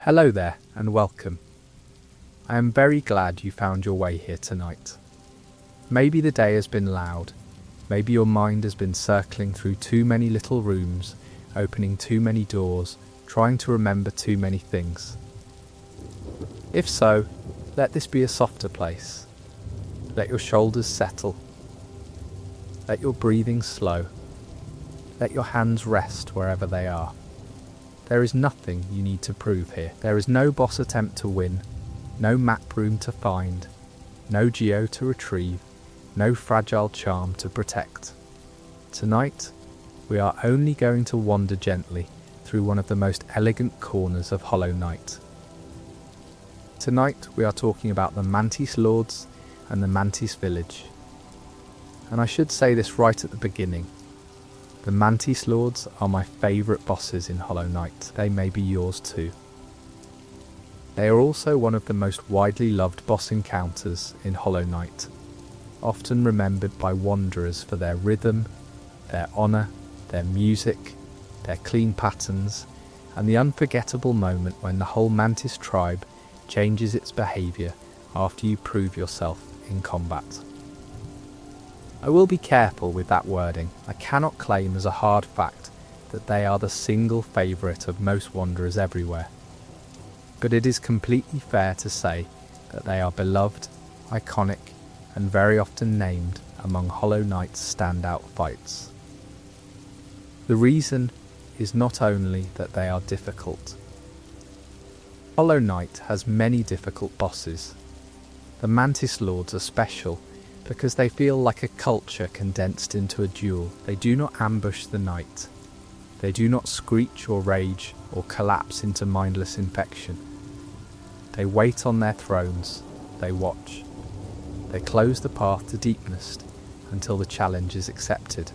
Hello there and welcome. I am very glad you found your way here tonight. Maybe the day has been loud, maybe your mind has been circling through too many little rooms, opening too many doors, trying to remember too many things. If so, let this be a softer place. Let your shoulders settle. Let your breathing slow. Let your hands rest wherever they are. There is nothing you need to prove here. There is no boss attempt to win, no map room to find, no geo to retrieve, no fragile charm to protect. Tonight, we are only going to wander gently through one of the most elegant corners of Hollow Knight. Tonight, we are talking about the Mantis Lords and the Mantis Village. And I should say this right at the beginning. The Mantis Lords are my favourite bosses in Hollow Knight. They may be yours too. They are also one of the most widely loved boss encounters in Hollow Knight, often remembered by wanderers for their rhythm, their honour, their music, their clean patterns, and the unforgettable moment when the whole Mantis tribe changes its behaviour after you prove yourself in combat. I will be careful with that wording. I cannot claim as a hard fact that they are the single favourite of most wanderers everywhere. But it is completely fair to say that they are beloved, iconic, and very often named among Hollow Knight's standout fights. The reason is not only that they are difficult. Hollow Knight has many difficult bosses. The Mantis Lords are special because they feel like a culture condensed into a duel. They do not ambush the knight. They do not screech or rage or collapse into mindless infection. They wait on their thrones. They watch. They close the path to deepness until the challenge is accepted.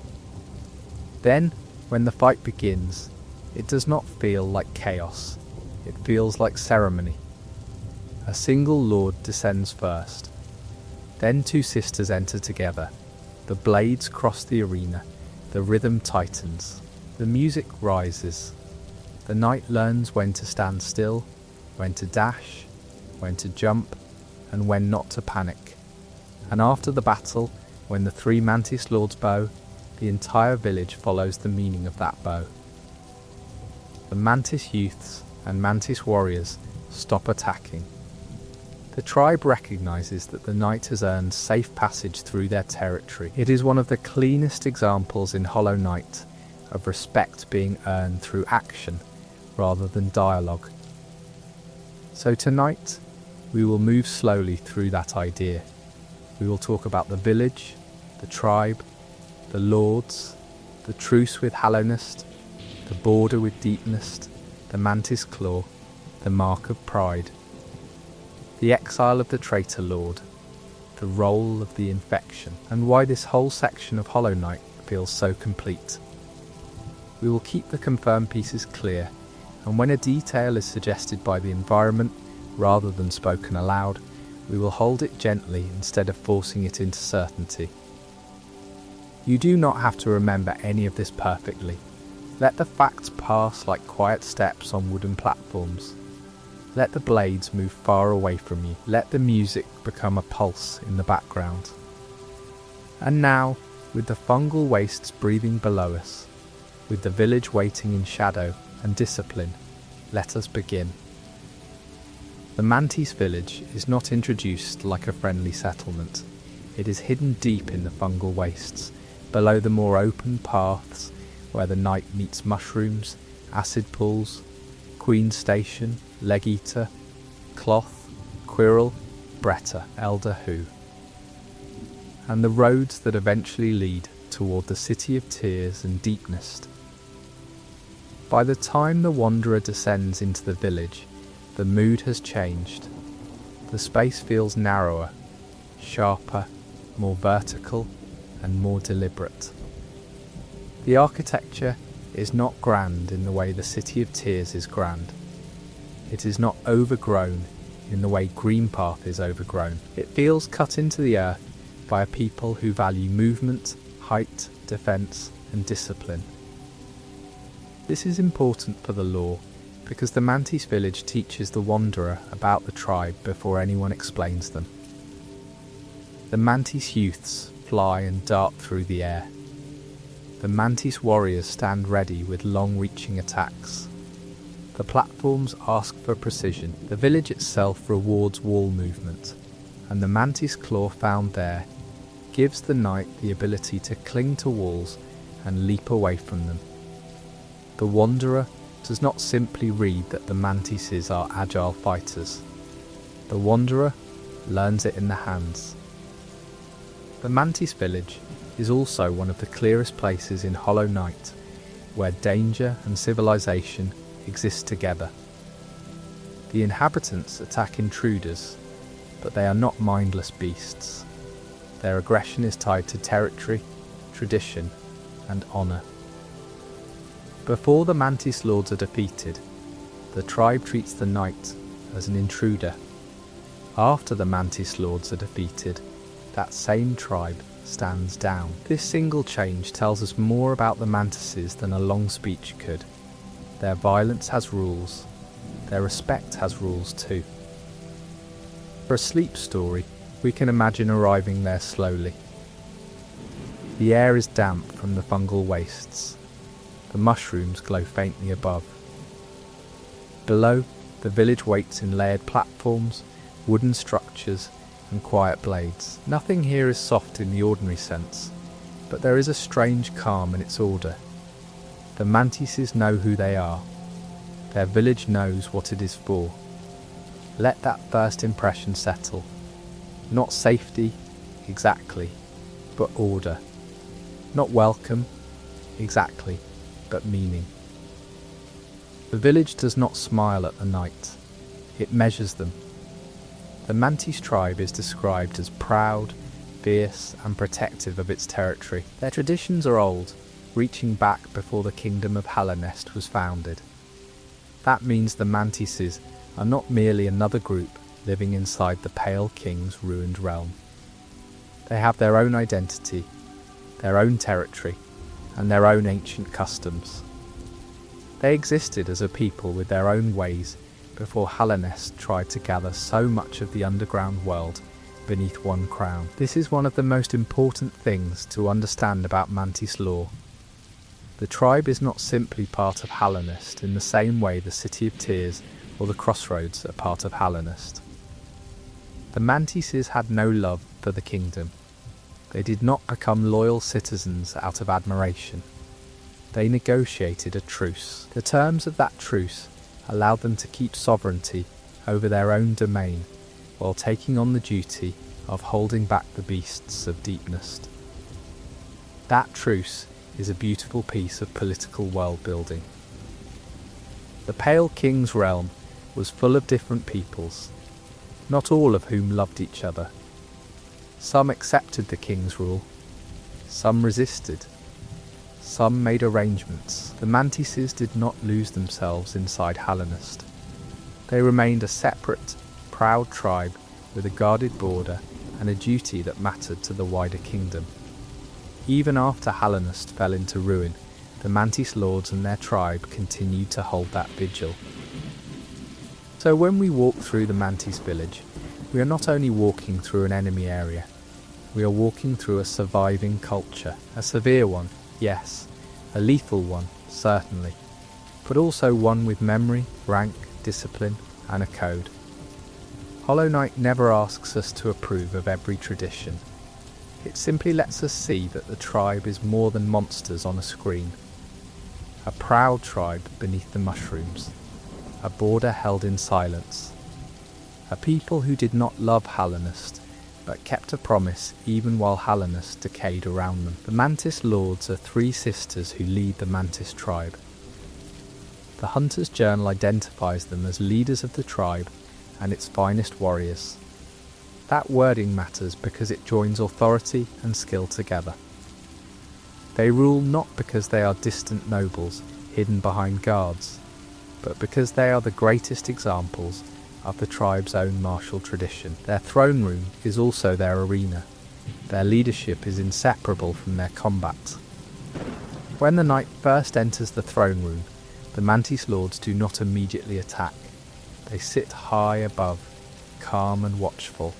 Then, when the fight begins, it does not feel like chaos. It feels like ceremony. A single lord descends first. Then two sisters enter together. The blades cross the arena. The rhythm tightens. The music rises. The knight learns when to stand still, when to dash, when to jump, and when not to panic. And after the battle, when the three Mantis Lords bow, the entire village follows the meaning of that bow. The Mantis youths and Mantis warriors stop attacking. The tribe recognises that the knight has earned safe passage through their territory. It is one of the cleanest examples in Hollow Knight of respect being earned through action rather than dialogue. So tonight, we will move slowly through that idea. We will talk about the village, the tribe, the lords, the truce with Hallownest, the border with Deepnest, the Mantis Claw, the mark of pride, the exile of the traitor lord, the role of the infection, and why this whole section of Hollow Knight feels so complete. We will keep the confirmed pieces clear, and when a detail is suggested by the environment rather than spoken aloud, we will hold it gently instead of forcing it into certainty. You do not have to remember any of this perfectly. Let the facts pass like quiet steps on wooden platforms. Let the blades move far away from you. Let the music become a pulse in the background. And now, with the fungal wastes breathing below us, with the village waiting in shadow and discipline, let us begin. The Mantis village is not introduced like a friendly settlement. It is hidden deep in the fungal wastes, below the more open paths where the night meets mushrooms, acid pools, Queen Station, Leg Eater, Cloth, Quirrell, Bretta, Elder Who, and the roads that eventually lead toward the City of Tears and Deepnest. By the time the wanderer descends into the village, the mood has changed. The space feels narrower, sharper, more vertical, and more deliberate. The architecture is not grand in the way the City of Tears is grand. It is not overgrown in the way Greenpath is overgrown. It feels cut into the earth by a people who value movement, height, defence, and discipline. This is important for the lore Because the Mantis village teaches the wanderer about the tribe before anyone explains them. The Mantis youths fly and dart through the air. The Mantis warriors stand ready with long-reaching attacks. The platforms ask for precision. The village itself rewards wall movement, and the Mantis claw found there gives the knight the ability to cling to walls and leap away from them. The wanderer does not simply read that the Mantises are agile fighters. The wanderer learns it in the hands. The Mantis village is also one of the clearest places in Hollow Knight where danger and civilization exist together. The inhabitants attack intruders, but they are not mindless beasts. Their aggression is tied to territory, tradition, and honour. Before the Mantis lords are defeated, the tribe treats the knight as an intruder. After the Mantis lords are defeated, that same tribe stands down. This single change tells us more about the Mantises than a long speech could. Their violence has rules. Their respect has rules too. For a sleep story, we can imagine arriving there slowly. The air is damp from the fungal wastes. The mushrooms glow faintly above. Below, the village waits in layered platforms, wooden structures, and quiet blades. Nothing here is soft in the ordinary sense, but there is a strange calm in its order. The Mantises know who they are. Their village knows what it is for. Let that first impression settle. Not safety, exactly, but order. Not welcome, exactly, but meaning. The village does not smile at the night. It measures them. The Mantis tribe is described as proud, fierce, and protective of its territory. Their traditions are old, reaching back before the kingdom of Hallanest was founded. That means the Mantises are not merely another group living inside the Pale King's ruined realm. They have their own identity, their own territory, and their own ancient customs. They existed as a people with their own ways before Hallanest tried to gather so much of the underground world beneath one crown. This is one of the most important things to understand about Mantis lore. The tribe is not simply part of Hallanest in the same way the City of Tears or the Crossroads are part of Hallanest. The Mantises had no love for the kingdom. They did not become loyal citizens out of admiration. They negotiated a truce. The terms of that truce allowed them to keep sovereignty over their own domain while taking on the duty of holding back the beasts of Deepnest. That truce is a beautiful piece of political world building. The Pale King's realm was full of different peoples, not all of whom loved each other. Some accepted the king's rule, some resisted, some made arrangements. The Mantises did not lose themselves inside Hallanest. They remained a separate, proud tribe with a guarded border and a duty that mattered to the wider kingdom. Even after Hallanest fell into ruin, the Mantis lords and their tribe continued to hold that vigil. So when we walk through the Mantis village, we are not only walking through an enemy area, we are walking through a surviving culture. A severe one, yes, a lethal one, certainly, but also one with memory, rank, discipline, and a code. Hollow Knight never asks us to approve of every tradition. It simply lets us see that the tribe is more than monsters on a screen. A proud tribe beneath the mushrooms, a border held in silence, a people who did not love Hallanest, but kept a promise even while Hallanest decayed around them. The Mantis lords are three sisters who lead the Mantis tribe. The Hunter's Journal identifies them as leaders of the tribe and its finest warriors. That wording matters because it joins authority and skill together. They rule not because they are distant nobles hidden behind guards, but because they are the greatest examples of the tribe's own martial tradition. Their throne room is also their arena. Their leadership is inseparable from their combat. When the knight first enters the throne room, The Mantis Lords do not immediately attack. They sit high above, calm and watchful.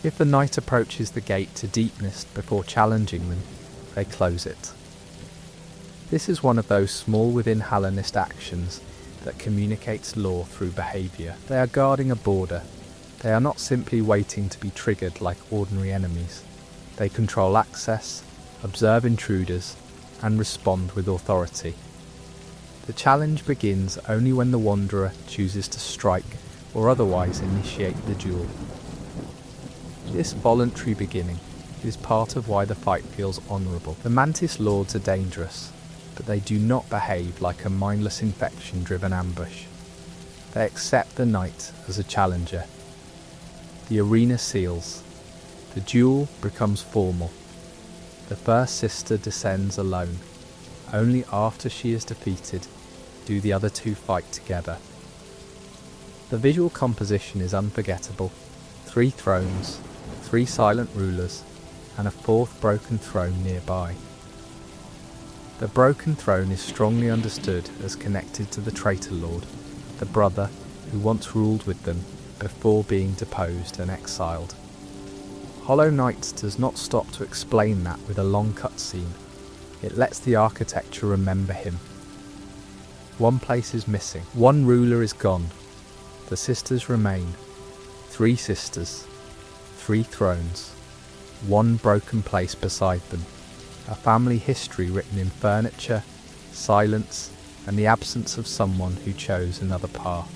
If the knight approaches the gate to Deep Mist before challenging them, they close it. This is one of those small within Hallownest actions that communicates lore through behaviour. They are guarding a border. They are not simply waiting to be triggered like ordinary enemies. They control access, observe intruders, and respond with authority. The challenge begins only when the Wanderer chooses to strike or otherwise initiate the duel. This voluntary beginning is part of why the fight feels honourable. The Mantis Lords are dangerous, but they do not behave like a mindless infection-driven ambush. They accept the knight as a challenger. The arena seals. The duel becomes formal. The first sister descends alone. Only after she is defeated do the other two fight together. The visual composition is unforgettable. 3 thrones, 3 silent rulers, and a 4th broken throne nearby. The broken throne is strongly understood as connected to the traitor lord, the brother who once ruled with them before being deposed and exiled. Hollow Knight does not stop to explain that with a long cutscene. It lets the architecture remember him. One place is missing. One ruler is gone. The sisters remain. 3 sisters. 3 thrones. One broken place beside them. A family history written in furniture, silence, and the absence of someone who chose another path.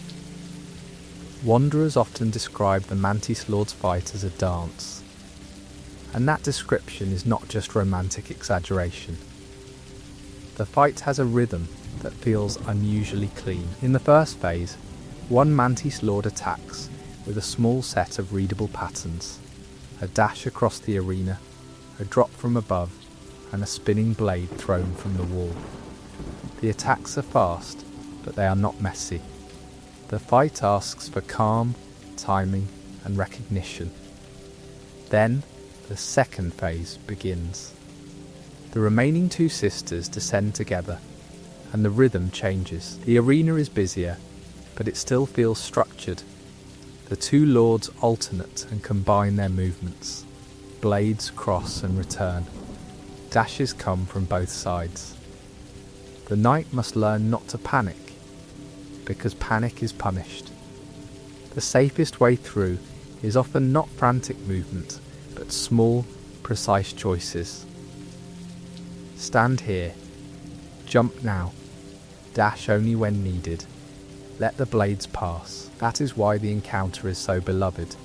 Wanderers often describe the Mantis Lord's fight as a dance. And that description is not just romantic exaggeration. The fight has a rhythm that feels unusually clean. In the first phase, one Mantis Lord attacks with a small set of readable patterns. A dash across the arena, a drop from above, and a spinning blade thrown from the wall. The attacks are fast, but they are not messy. The fight asks for calm, timing, and recognition. Then, the second phase begins. The remaining 2 sisters descend together, and the rhythm changes. The arena is busier, but it still feels structured. The 2 lords alternate and combine their movements. Blades cross and return. Dashes come from both sides. The knight must learn not to panic, because panic is punished. The safest way through is often not frantic movement, but small, precise choices. Stand here. Jump now. Dash only when needed. Let the blades pass. That is why the encounter is so beloved.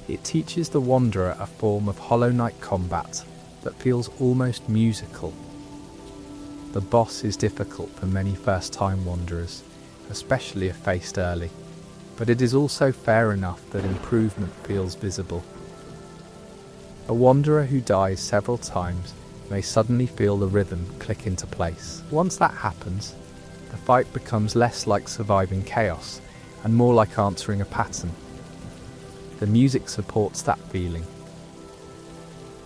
It teaches the Wanderer a form of Hollow Knight combat that feels almost musical. The boss is difficult for many first-time Wanderers, especially if faced early, but it is also fair enough that improvement feels visible. A Wanderer who dies several times may suddenly feel the rhythm click into place. Once that happens, the fight becomes less like surviving chaos and more like answering a pattern. The music supports that feeling.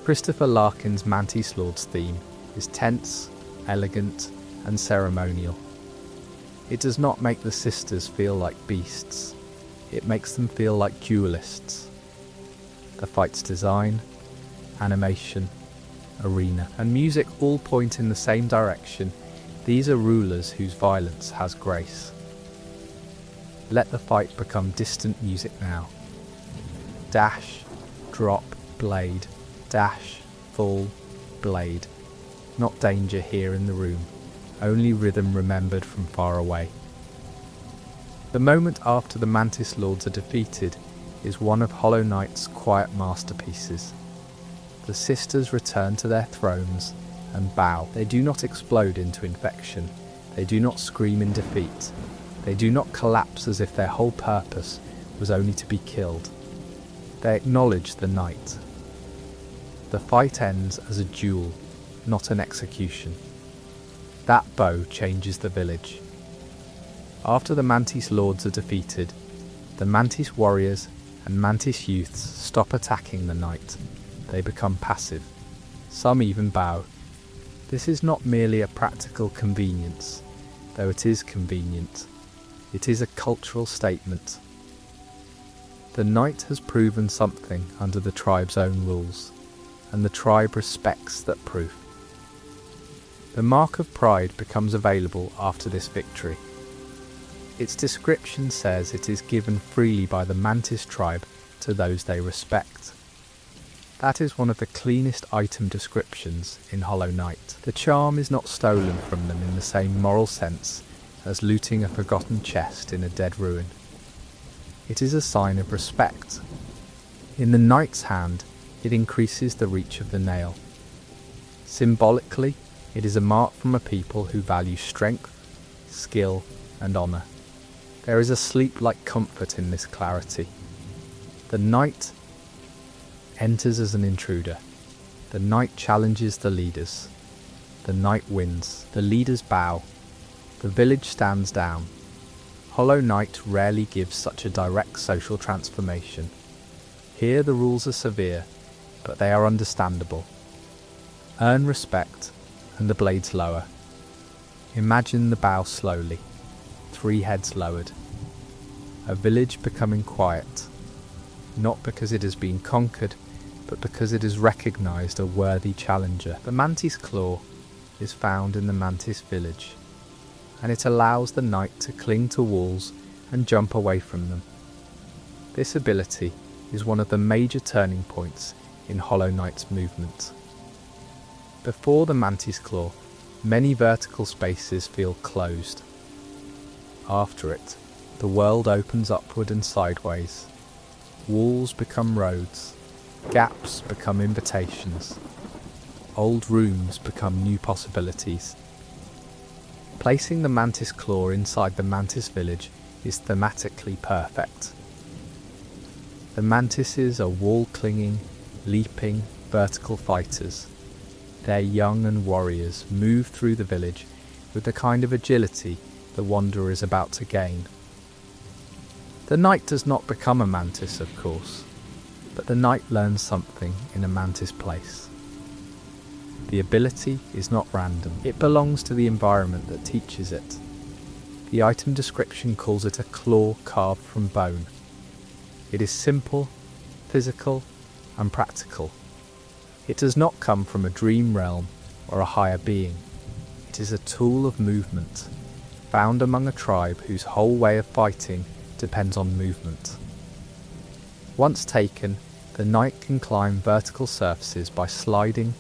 Christopher Larkin's Mantis Lord's theme is tense, elegant, and ceremonial. It does not make the sisters feel like beasts. It makes them feel like duelists. The fight's design, animation, arena, and music all point in the same direction. These are rulers whose violence has grace. Let the fight become distant music now. Dash, drop, blade, dash, fall, blade. Not danger here in the room, only rhythm remembered from far away. The moment after the Mantis Lords are defeated is one of Hollow Knight's quiet masterpieces. The sisters return to their thrones and bow. They do not explode into infection. They do not scream in defeat. They do not collapse as if their whole purpose was only to be killed. They acknowledge the knight. The fight ends as a duel, not an execution. That bow changes the village. After the Mantis Lords are defeated, the Mantis warriors and Mantis youths stop attacking the knight. They become passive. Some even bow. This is not merely a practical convenience. though it is convenient. It is a cultural statement. The knight has proven something under the tribe's own rules, and the tribe respects that proof. The mark of pride becomes available after this victory. Its description says it is given freely by the Mantis tribe to those they respect. That is one of the cleanest item descriptions in Hollow Knight. The charm is not stolen from them in the same moral sense as looting a forgotten chest in a dead ruin. It is a sign of respect. In the knight's hand, it increases the reach of the nail. Symbolically, it is a mark from a people who value strength, skill, and honour. There is a sleep-like comfort in this clarity. The knight enters as an intruder. The knight challenges the leaders. The knight wins. The leaders bow. The village stands down. Hollow Knight rarely gives such a direct social transformation. Here the rules are severe, but they are understandable. Earn respect, and the blades lower. Imagine the bow slowly, 3 heads lowered. A village becoming quiet, not because it has been conquered, but because it has recognised a worthy challenger. The Mantis claw is found in the Mantis village, and it allows the knight to cling to walls and jump away from them. This ability is one of the major turning points in Hollow Knight's movement. Before the Mantis claw, many vertical spaces feel closed. After it, the world opens upward and sideways. Walls become roads, gaps become invitations, old rooms become new possibilities. Placing the Mantis claw inside the Mantis village is thematically perfect. The Mantises are wall-clinging, leaping, vertical fighters. Their young and warriors move through the village with the kind of agility the wanderer is about to gain. The knight does not become a mantis, of course, but the knight learns something in a mantis place. The ability is not random. It belongs to the environment that teaches it. The item description calls it a claw carved from bone. It is simple, physical, and practical. It does not come from a dream realm or a higher being. It is a tool of movement, found among a tribe whose whole way of fighting depends on movement. Once taken, the knight can climb vertical surfaces by sliding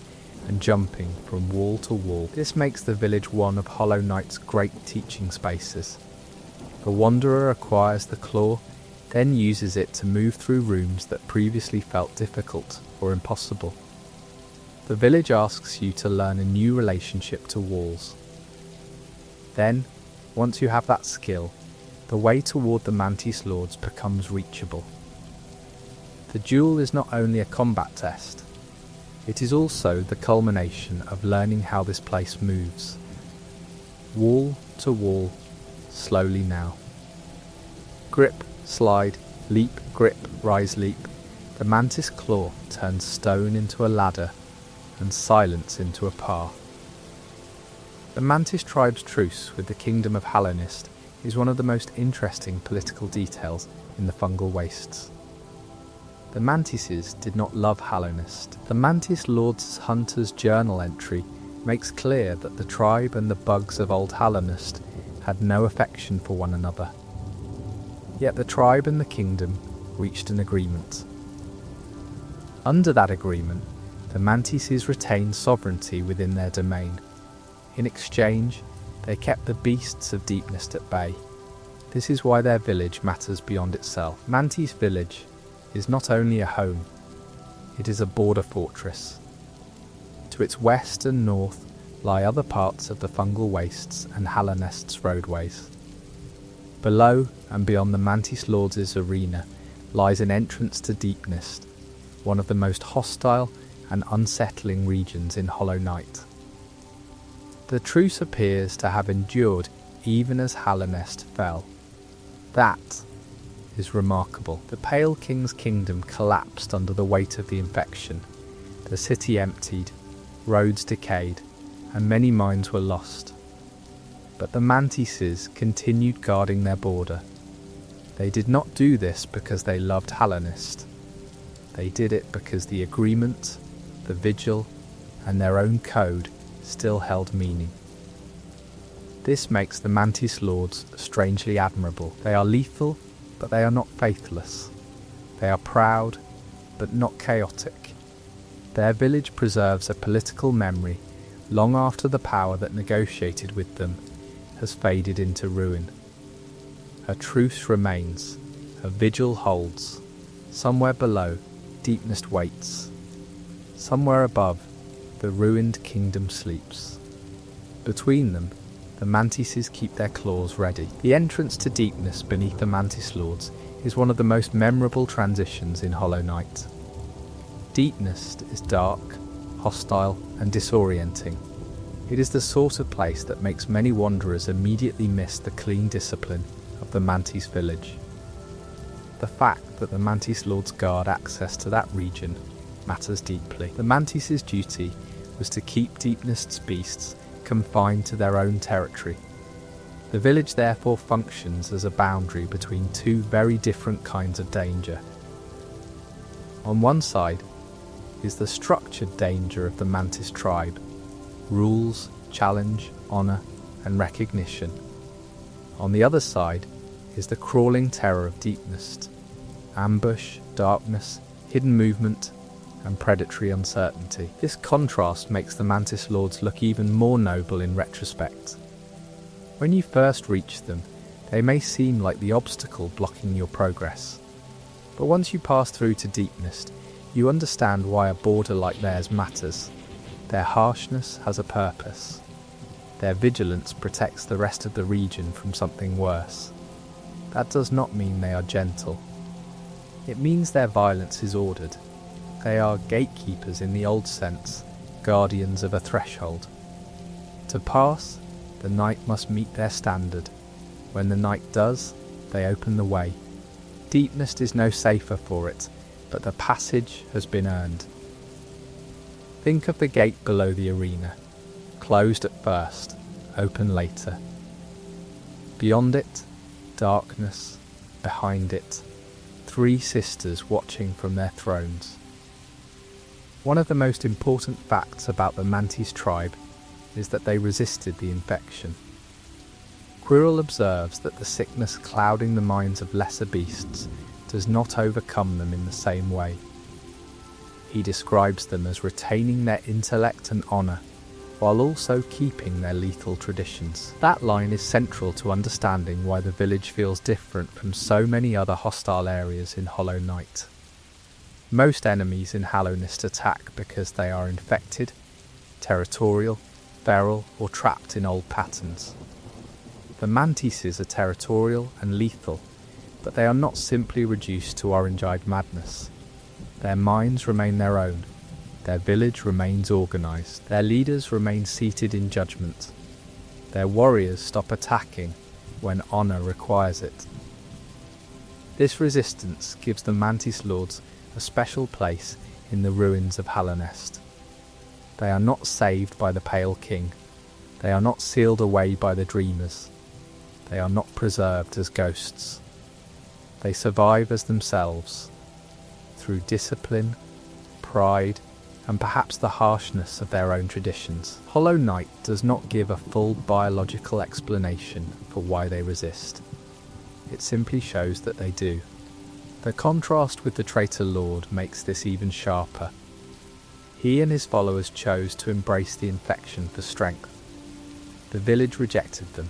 and jumping from wall to wall. This makes the village one of Hollow Knight's great teaching spaces. The wanderer acquires the claw, then uses it to move through rooms that previously felt difficult or impossible. The village asks you to learn a new relationship to walls. Then, once you have that skill, the way toward the Mantis Lords becomes reachable. The duel is not only a combat test, it is also the culmination of learning how this place moves. Wall to wall, slowly now. Grip, slide, leap, grip, rise, leap. The Mantis claw turns stone into a ladder and silence into a path. The Mantis tribe's truce with the Kingdom of Hallownest is one of the most interesting political details in the fungal wastes. The Mantises did not love Hallownest. The Mantis Lord's Hunter's journal entry makes clear that the tribe and the bugs of Old Hallownest had no affection for one another. Yet the tribe and the kingdom reached an agreement. Under that agreement, the Mantises retained sovereignty within their domain. In exchange, they kept the beasts of Deepnest at bay. This is why their village matters beyond itself. Mantis Village is not only a home, it is a border fortress. To its west and north lie other parts of the fungal wastes and Hallownest's roadways. Below and beyond the Mantis Lords' arena lies an entrance to Deepnest, one of the most hostile and unsettling regions in Hollow Knight. The truce appears to have endured even as Hallownest fell. That is remarkable. The Pale King's kingdom collapsed under the weight of the infection. The city emptied, roads decayed, and many minds were lost. But the Mantises continued guarding their border. They did not do this because they loved Hallownest. They did it because the agreement, the vigil, and their own code still held meaning. This makes the Mantis Lords strangely admirable. They are lethal, but they are not faithless. They are proud, but not chaotic. Their village preserves a political memory long after the power that negotiated with them has faded into ruin. A truce remains, a vigil holds. Somewhere below, Deepness waits. Somewhere above, the ruined kingdom sleeps. Between them, the Mantises keep their claws ready. The entrance to Deepness beneath the Mantis Lords is one of the most memorable transitions in Hollow Knight. Deepness is dark, hostile, and disorienting. It is the sort of place that makes many wanderers immediately miss the clean discipline of the Mantis village. The fact that the Mantis Lords guard access to that region matters deeply. The Mantis' duty was to keep Deepness's beasts confined to their own territory. The village therefore functions as a boundary between two very different kinds of danger. On one side is the structured danger of the Mantis tribe: rules, challenge, honour, and recognition. On the other side is the crawling terror of Deepness: ambush, darkness, hidden movement, and predatory uncertainty. This contrast makes the Mantis Lords look even more noble in retrospect. When you first reach them, they may seem like the obstacle blocking your progress. But once you pass through to Deepness, you understand why a border like theirs matters. Their harshness has a purpose. Their vigilance protects the rest of the region from something worse. That does not mean they are gentle. It means their violence is ordered. They are gatekeepers in the old sense, guardians of a threshold. To pass, the knight must meet their standard. When the knight does, they open the way. Deepness is no safer for it, but the passage has been earned. Think of the gate below the arena, closed at first, open later. Beyond it, darkness, behind it, three sisters watching from their thrones. One of the most important facts about the Mantis tribe is that they resisted the infection. Quirrell observes that the sickness clouding the minds of lesser beasts does not overcome them in the same way. He describes them as retaining their intellect and honour, while also keeping their lethal traditions. That line is central to understanding why the village feels different from so many other hostile areas in Hollow Knight. Most enemies in Hallownest attack because they are infected, territorial, feral, or trapped in old patterns. The Mantises are territorial and lethal, but they are not simply reduced to orange-eyed madness. Their minds remain their own. Their village remains organised. Their leaders remain seated in judgment. Their warriors stop attacking when honour requires it. This resistance gives the Mantis Lords a special place in the ruins of Hallownest. They are not saved by the Pale King. They are not sealed away by the Dreamers. They are not preserved as ghosts. They survive as themselves, through discipline, pride, and perhaps the harshness of their own traditions. Hollow Knight does not give a full biological explanation for why they resist. It simply shows that they do. The contrast with the traitor lord makes this even sharper. He and his followers chose to embrace the infection for strength. The village rejected them.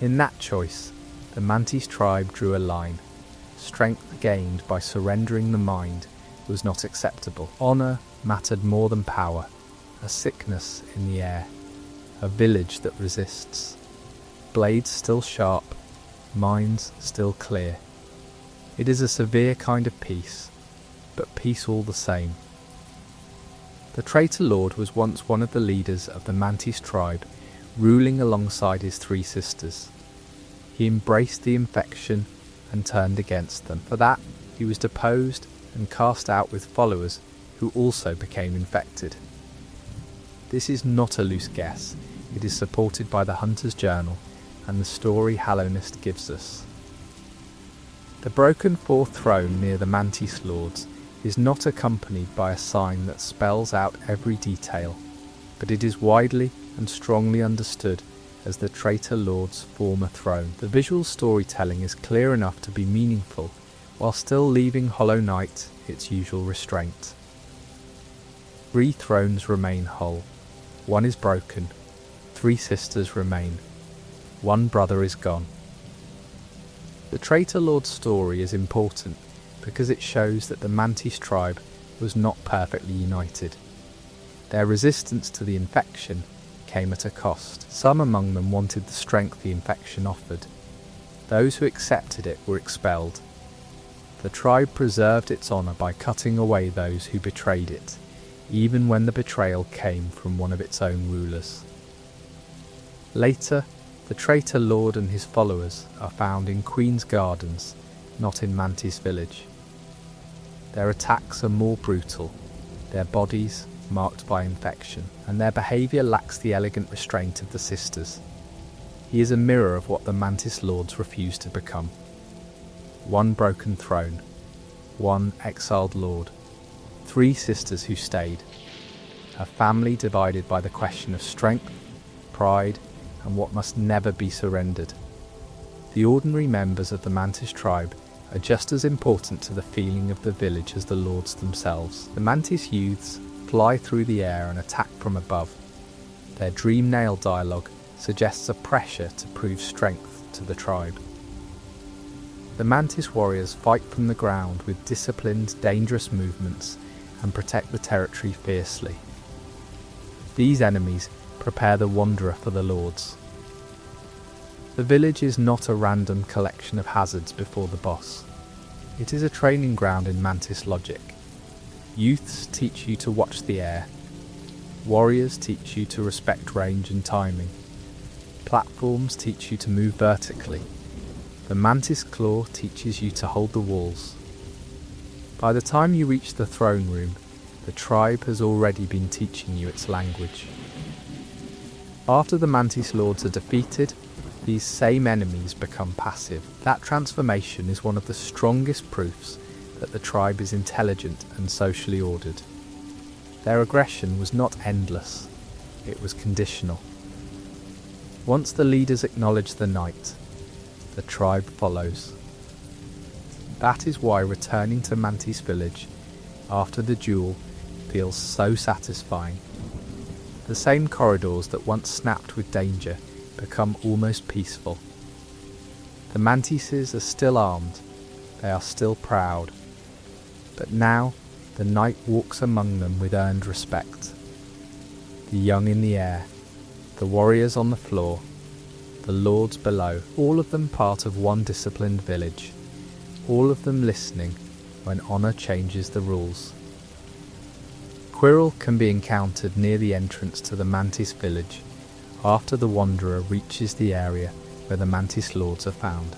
In that choice, the Mantis tribe drew a line. Strength gained by surrendering the mind was not acceptable. Honour mattered more than power. A sickness in the air. A village that resists. Blades still sharp, minds still clear. It is a severe kind of peace, but peace all the same. The traitor lord was once one of the leaders of the Mantis tribe, ruling alongside his three sisters. He embraced the infection and turned against them. For that, he was deposed and cast out with followers who also became infected. This is not a loose guess. It is supported by the Hunter's Journal and the story Hallownest gives us. The broken fourth throne near the Mantis Lords is not accompanied by a sign that spells out every detail, but it is widely and strongly understood as the traitor lord's former throne. The visual storytelling is clear enough to be meaningful, while still leaving Hollow Knight its usual restraint. 3 thrones remain whole. 1 is broken. 3 sisters remain. 1 brother is gone. The traitor lord's story is important because it shows that the Mantis tribe was not perfectly united. Their resistance to the infection came at a cost. Some among them wanted the strength the infection offered. Those who accepted it were expelled. The tribe preserved its honour by cutting away those who betrayed it, even when the betrayal came from one of its own rulers. Later, the traitor lord and his followers are found in Queen's Gardens, not in Mantis Village. Their attacks are more brutal, their bodies marked by infection, and their behaviour lacks the elegant restraint of the sisters. He is a mirror of what the Mantis Lords refused to become. 1 broken throne, 1 exiled lord, 3 sisters who stayed, a family divided by the question of strength, pride, and what must never be surrendered. The ordinary members of the Mantis tribe are just as important to the feeling of the village as the lords themselves. The Mantis youths fly through the air and attack from above. Their dream nail dialogue suggests a pressure to prove strength to the tribe. The Mantis warriors fight from the ground with disciplined, dangerous movements and protect the territory fiercely. These enemies prepare the Wanderer for the Lords. The village is not a random collection of hazards before the boss. It is a training ground in Mantis logic. Youths teach you to watch the air. Warriors teach you to respect range and timing. Platforms teach you to move vertically. The Mantis Claw teaches you to hold the walls. By the time you reach the throne room, the tribe has already been teaching you its language. After the Mantis Lords are defeated, these same enemies become passive. That transformation is one of the strongest proofs that the tribe is intelligent and socially ordered. Their aggression was not endless, it was conditional. Once the leaders acknowledge the knight, the tribe follows. That is why returning to Mantis Village after the duel feels so satisfying. The same corridors that once snapped with danger become almost peaceful. The Mantises are still armed, they are still proud, but now the knight walks among them with earned respect. The young in the air, the warriors on the floor, the lords below, all of them part of one disciplined village, all of them listening when honour changes the rules. Quirrell can be encountered near the entrance to the Mantis village after the Wanderer reaches the area where the Mantis Lords are found.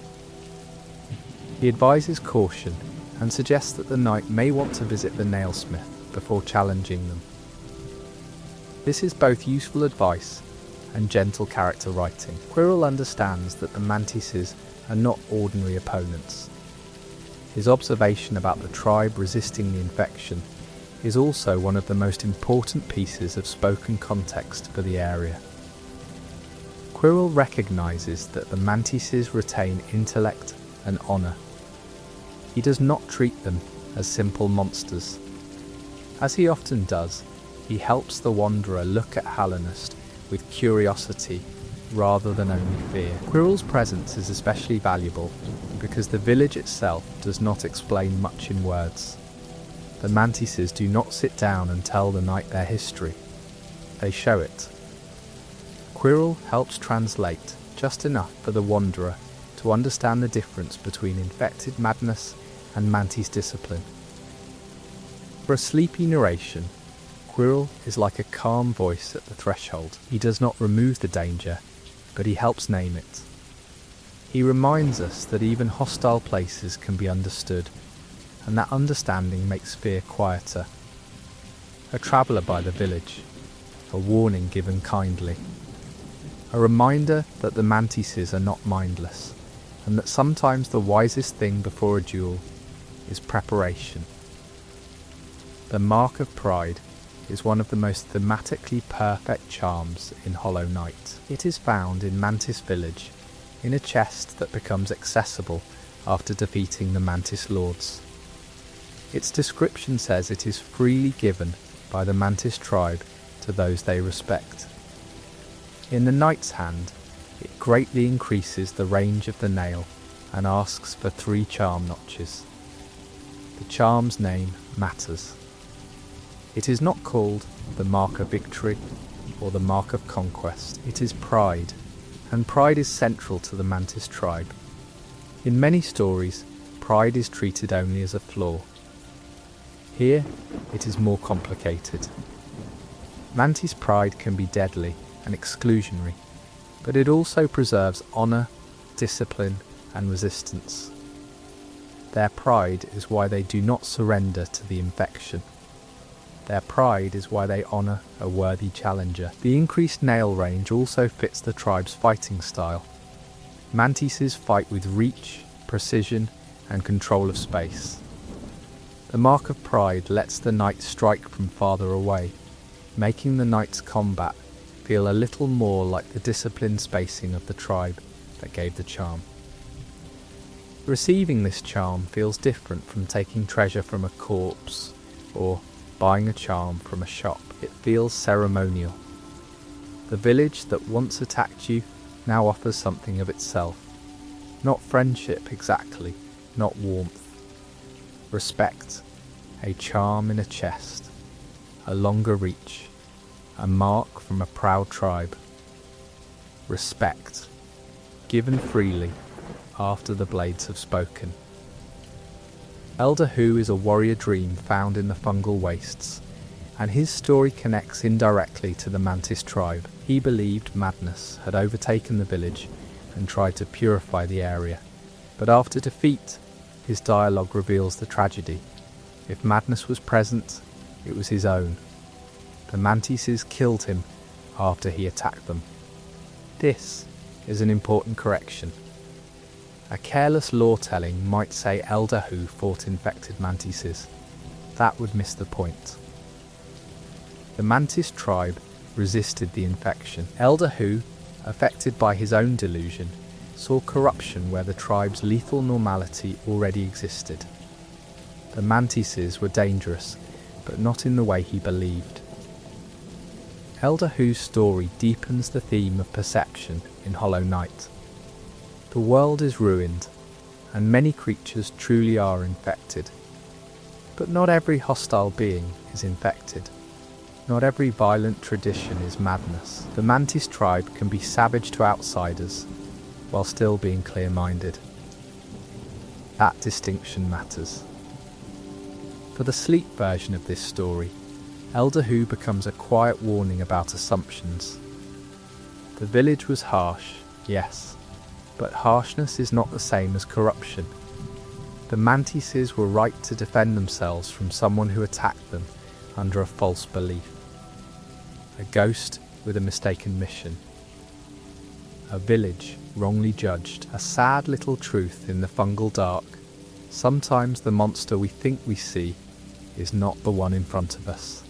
He advises caution and suggests that the knight may want to visit the nailsmith before challenging them. This is both useful advice and gentle character writing. Quirrell understands that the Mantises are not ordinary opponents. His observation about the tribe resisting the infection is also one of the most important pieces of spoken context for the area. Quirrell recognises that the Mantises retain intellect and honour. He does not treat them as simple monsters. As he often does, he helps the Wanderer look at Hallownest with curiosity rather than only fear. Quirrell's presence is especially valuable because the village itself does not explain much in words. The Mantises do not sit down and tell the knight their history. They show it. Quirrell helps translate just enough for the Wanderer to understand the difference between infected madness and Mantis discipline. For a sleepy narration, Quirrell is like a calm voice at the threshold. He does not remove the danger, but he helps name it. He reminds us that even hostile places can be understood, and that understanding makes fear quieter. A traveller by the village, a warning given kindly. A reminder that the Mantises are not mindless, and that sometimes the wisest thing before a duel is preparation. The Mark of Pride is one of the most thematically perfect charms in Hollow Knight. It is found in Mantis Village, in a chest that becomes accessible after defeating the Mantis Lords. Its description says it is freely given by the Mantis tribe to those they respect. In the Knight's hand, it greatly increases the range of the nail and asks for 3 charm notches. The charm's name matters. It is not called the Mark of Victory or the Mark of Conquest. It is pride, and pride is central to the Mantis tribe. In many stories, pride is treated only as a flaw. Here, it is more complicated. Mantis pride can be deadly and exclusionary, but it also preserves honour, discipline, and resistance. Their pride is why they do not surrender to the infection. Their pride is why they honour a worthy challenger. The increased nail range also fits the tribe's fighting style. Mantises fight with reach, precision, and control of space. The Mark of Pride lets the knight strike from farther away, making the knight's combat feel a little more like the disciplined spacing of the tribe that gave the charm. Receiving this charm feels different from taking treasure from a corpse or buying a charm from a shop. It feels ceremonial. The village that once attacked you now offers something of itself. Not friendship exactly, not warmth. Respect, a charm in a chest, a longer reach, a mark from a proud tribe. Respect, given freely after the blades have spoken. Elder Hu is a warrior dream found in the fungal wastes, and his story connects indirectly to the Mantis tribe. He believed madness had overtaken the village and tried to purify the area, but after defeat, his dialogue reveals the tragedy. If madness was present, it was his own. The Mantises killed him after he attacked them. This is an important correction. A careless lore-telling might say Elder Hu fought infected Mantises. That would miss the point. The Mantis tribe resisted the infection. Elder Hu, affected by his own delusion, saw corruption where the tribe's lethal normality already existed. The Mantises were dangerous, but not in the way he believed. Elder Hu's story deepens the theme of perception in Hollow Knight. The world is ruined, and many creatures truly are infected. But not every hostile being is infected. Not every violent tradition is madness. The Mantis tribe can be savage to outsiders, while still being clear-minded. That distinction matters. For the sleep version of this story, Elder Hu becomes a quiet warning about assumptions. The village was harsh, yes, but harshness is not the same as corruption. The Mantises were right to defend themselves from someone who attacked them under a false belief. A ghost with a mistaken mission. A village wrongly judged. A sad little truth in the fungal dark. Sometimes the monster we think we see is not the one in front of us.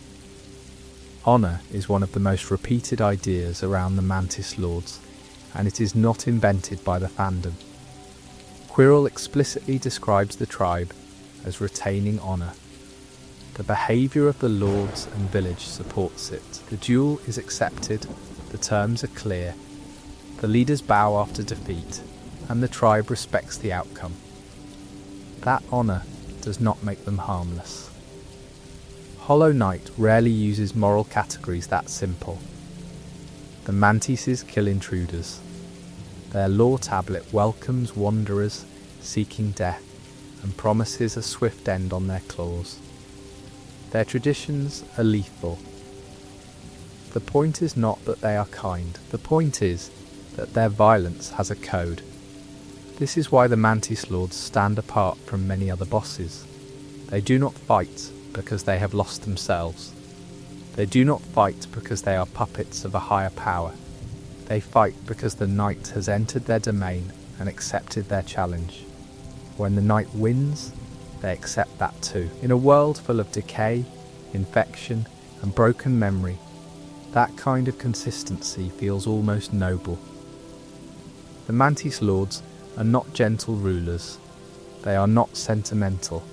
Honour is one of the most repeated ideas around the Mantis Lords, and it is not invented by the fandom. Quirrell explicitly describes the tribe as retaining honour. The behaviour of the lords and village supports it. The duel is accepted, the terms are clear, the leaders bow after defeat, and the tribe respects the outcome. That honour does not make them harmless. Hollow Knight rarely uses moral categories that simple. The Mantises kill intruders. Their lore tablet welcomes wanderers seeking death and promises a swift end on their claws. Their traditions are lethal. The point is not that they are kind. The point is that their violence has a code. This is why the Mantis Lords stand apart from many other bosses. They do not fight because they have lost themselves. They do not fight because they are puppets of a higher power. They fight because the night has entered their domain and accepted their challenge. When the night wins, they accept that too. In a world full of decay, infection, and broken memory, that kind of consistency feels almost noble. The Mantis Lords are not gentle rulers. They are not sentimental.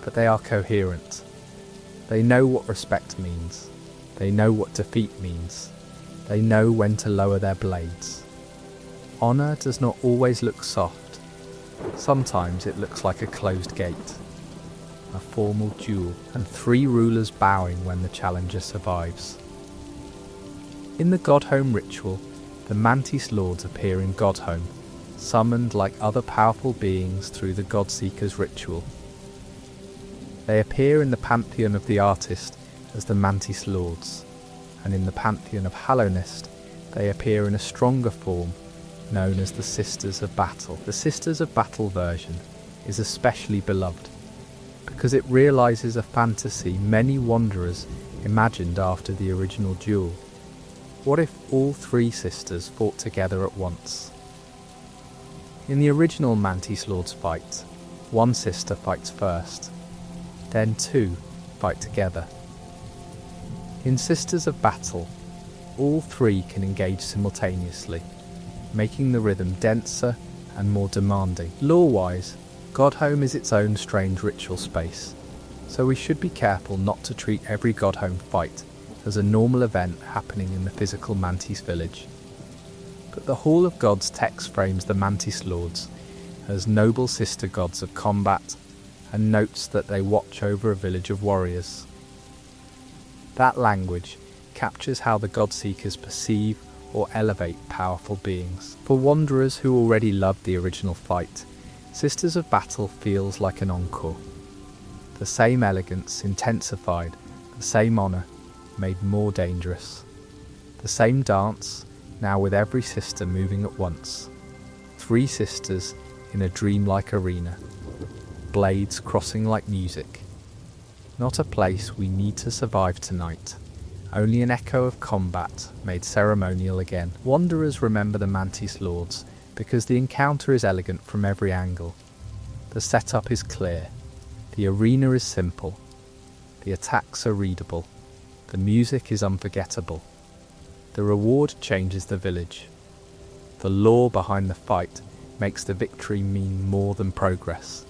But they are coherent. They know what respect means. They know what defeat means. They know when to lower their blades. Honour does not always look soft. Sometimes it looks like a closed gate, a formal duel, and 3 rulers bowing when the challenger survives. In the Godhome ritual, the Mantis Lords appear in Godhome, summoned like other powerful beings through the Godseeker's ritual. They appear in the pantheon of the artist as the Mantis Lords, and in the pantheon of Hallownest, they appear in a stronger form known as the Sisters of Battle. The Sisters of Battle version is especially beloved because it realises a fantasy many wanderers imagined after the original duel. What if all 3 sisters fought together at once? In the original Mantis Lords fight, 1 sister fights first, then 2 fight together. In Sisters of Battle, all 3 can engage simultaneously, making the rhythm denser and more demanding. Lore-wise, Godhome is its own strange ritual space, so we should be careful not to treat every Godhome fight as a normal event happening in the physical Mantis village. But the Hall of Gods text frames the Mantis Lords as noble sister gods of combat and notes that they watch over a village of warriors. That language captures how the Godseekers perceive or elevate powerful beings. For wanderers who already loved the original fight, Sisters of Battle feels like an encore. The same elegance intensified, the same honour made more dangerous. The same dance, now with every sister moving at once. 3 sisters in a dreamlike arena. Blades crossing like music. Not a place we need to survive tonight. Only an echo of combat made ceremonial again. Wanderers remember the Mantis Lords because the encounter is elegant from every angle. The setup is clear. The arena is simple. The attacks are readable. The music is unforgettable. The reward changes the village. The lore behind the fight makes the victory mean more than progress.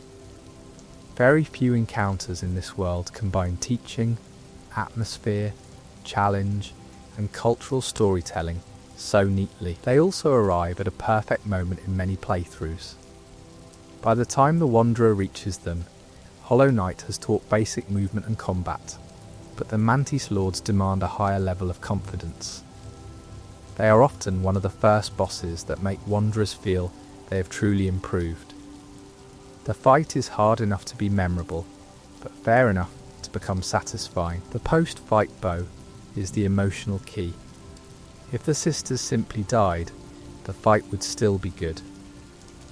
Very few encounters in this world combine teaching, atmosphere, challenge, and cultural storytelling so neatly. They also arrive at a perfect moment in many playthroughs. By the time the Wanderer reaches them, Hollow Knight has taught basic movement and combat, but the Mantis Lords demand a higher level of confidence. They are often one of the first bosses that make Wanderers feel they have truly improved. The fight is hard enough to be memorable, but fair enough to become satisfying. The post-fight bow is the emotional key. If the sisters simply died, the fight would still be good.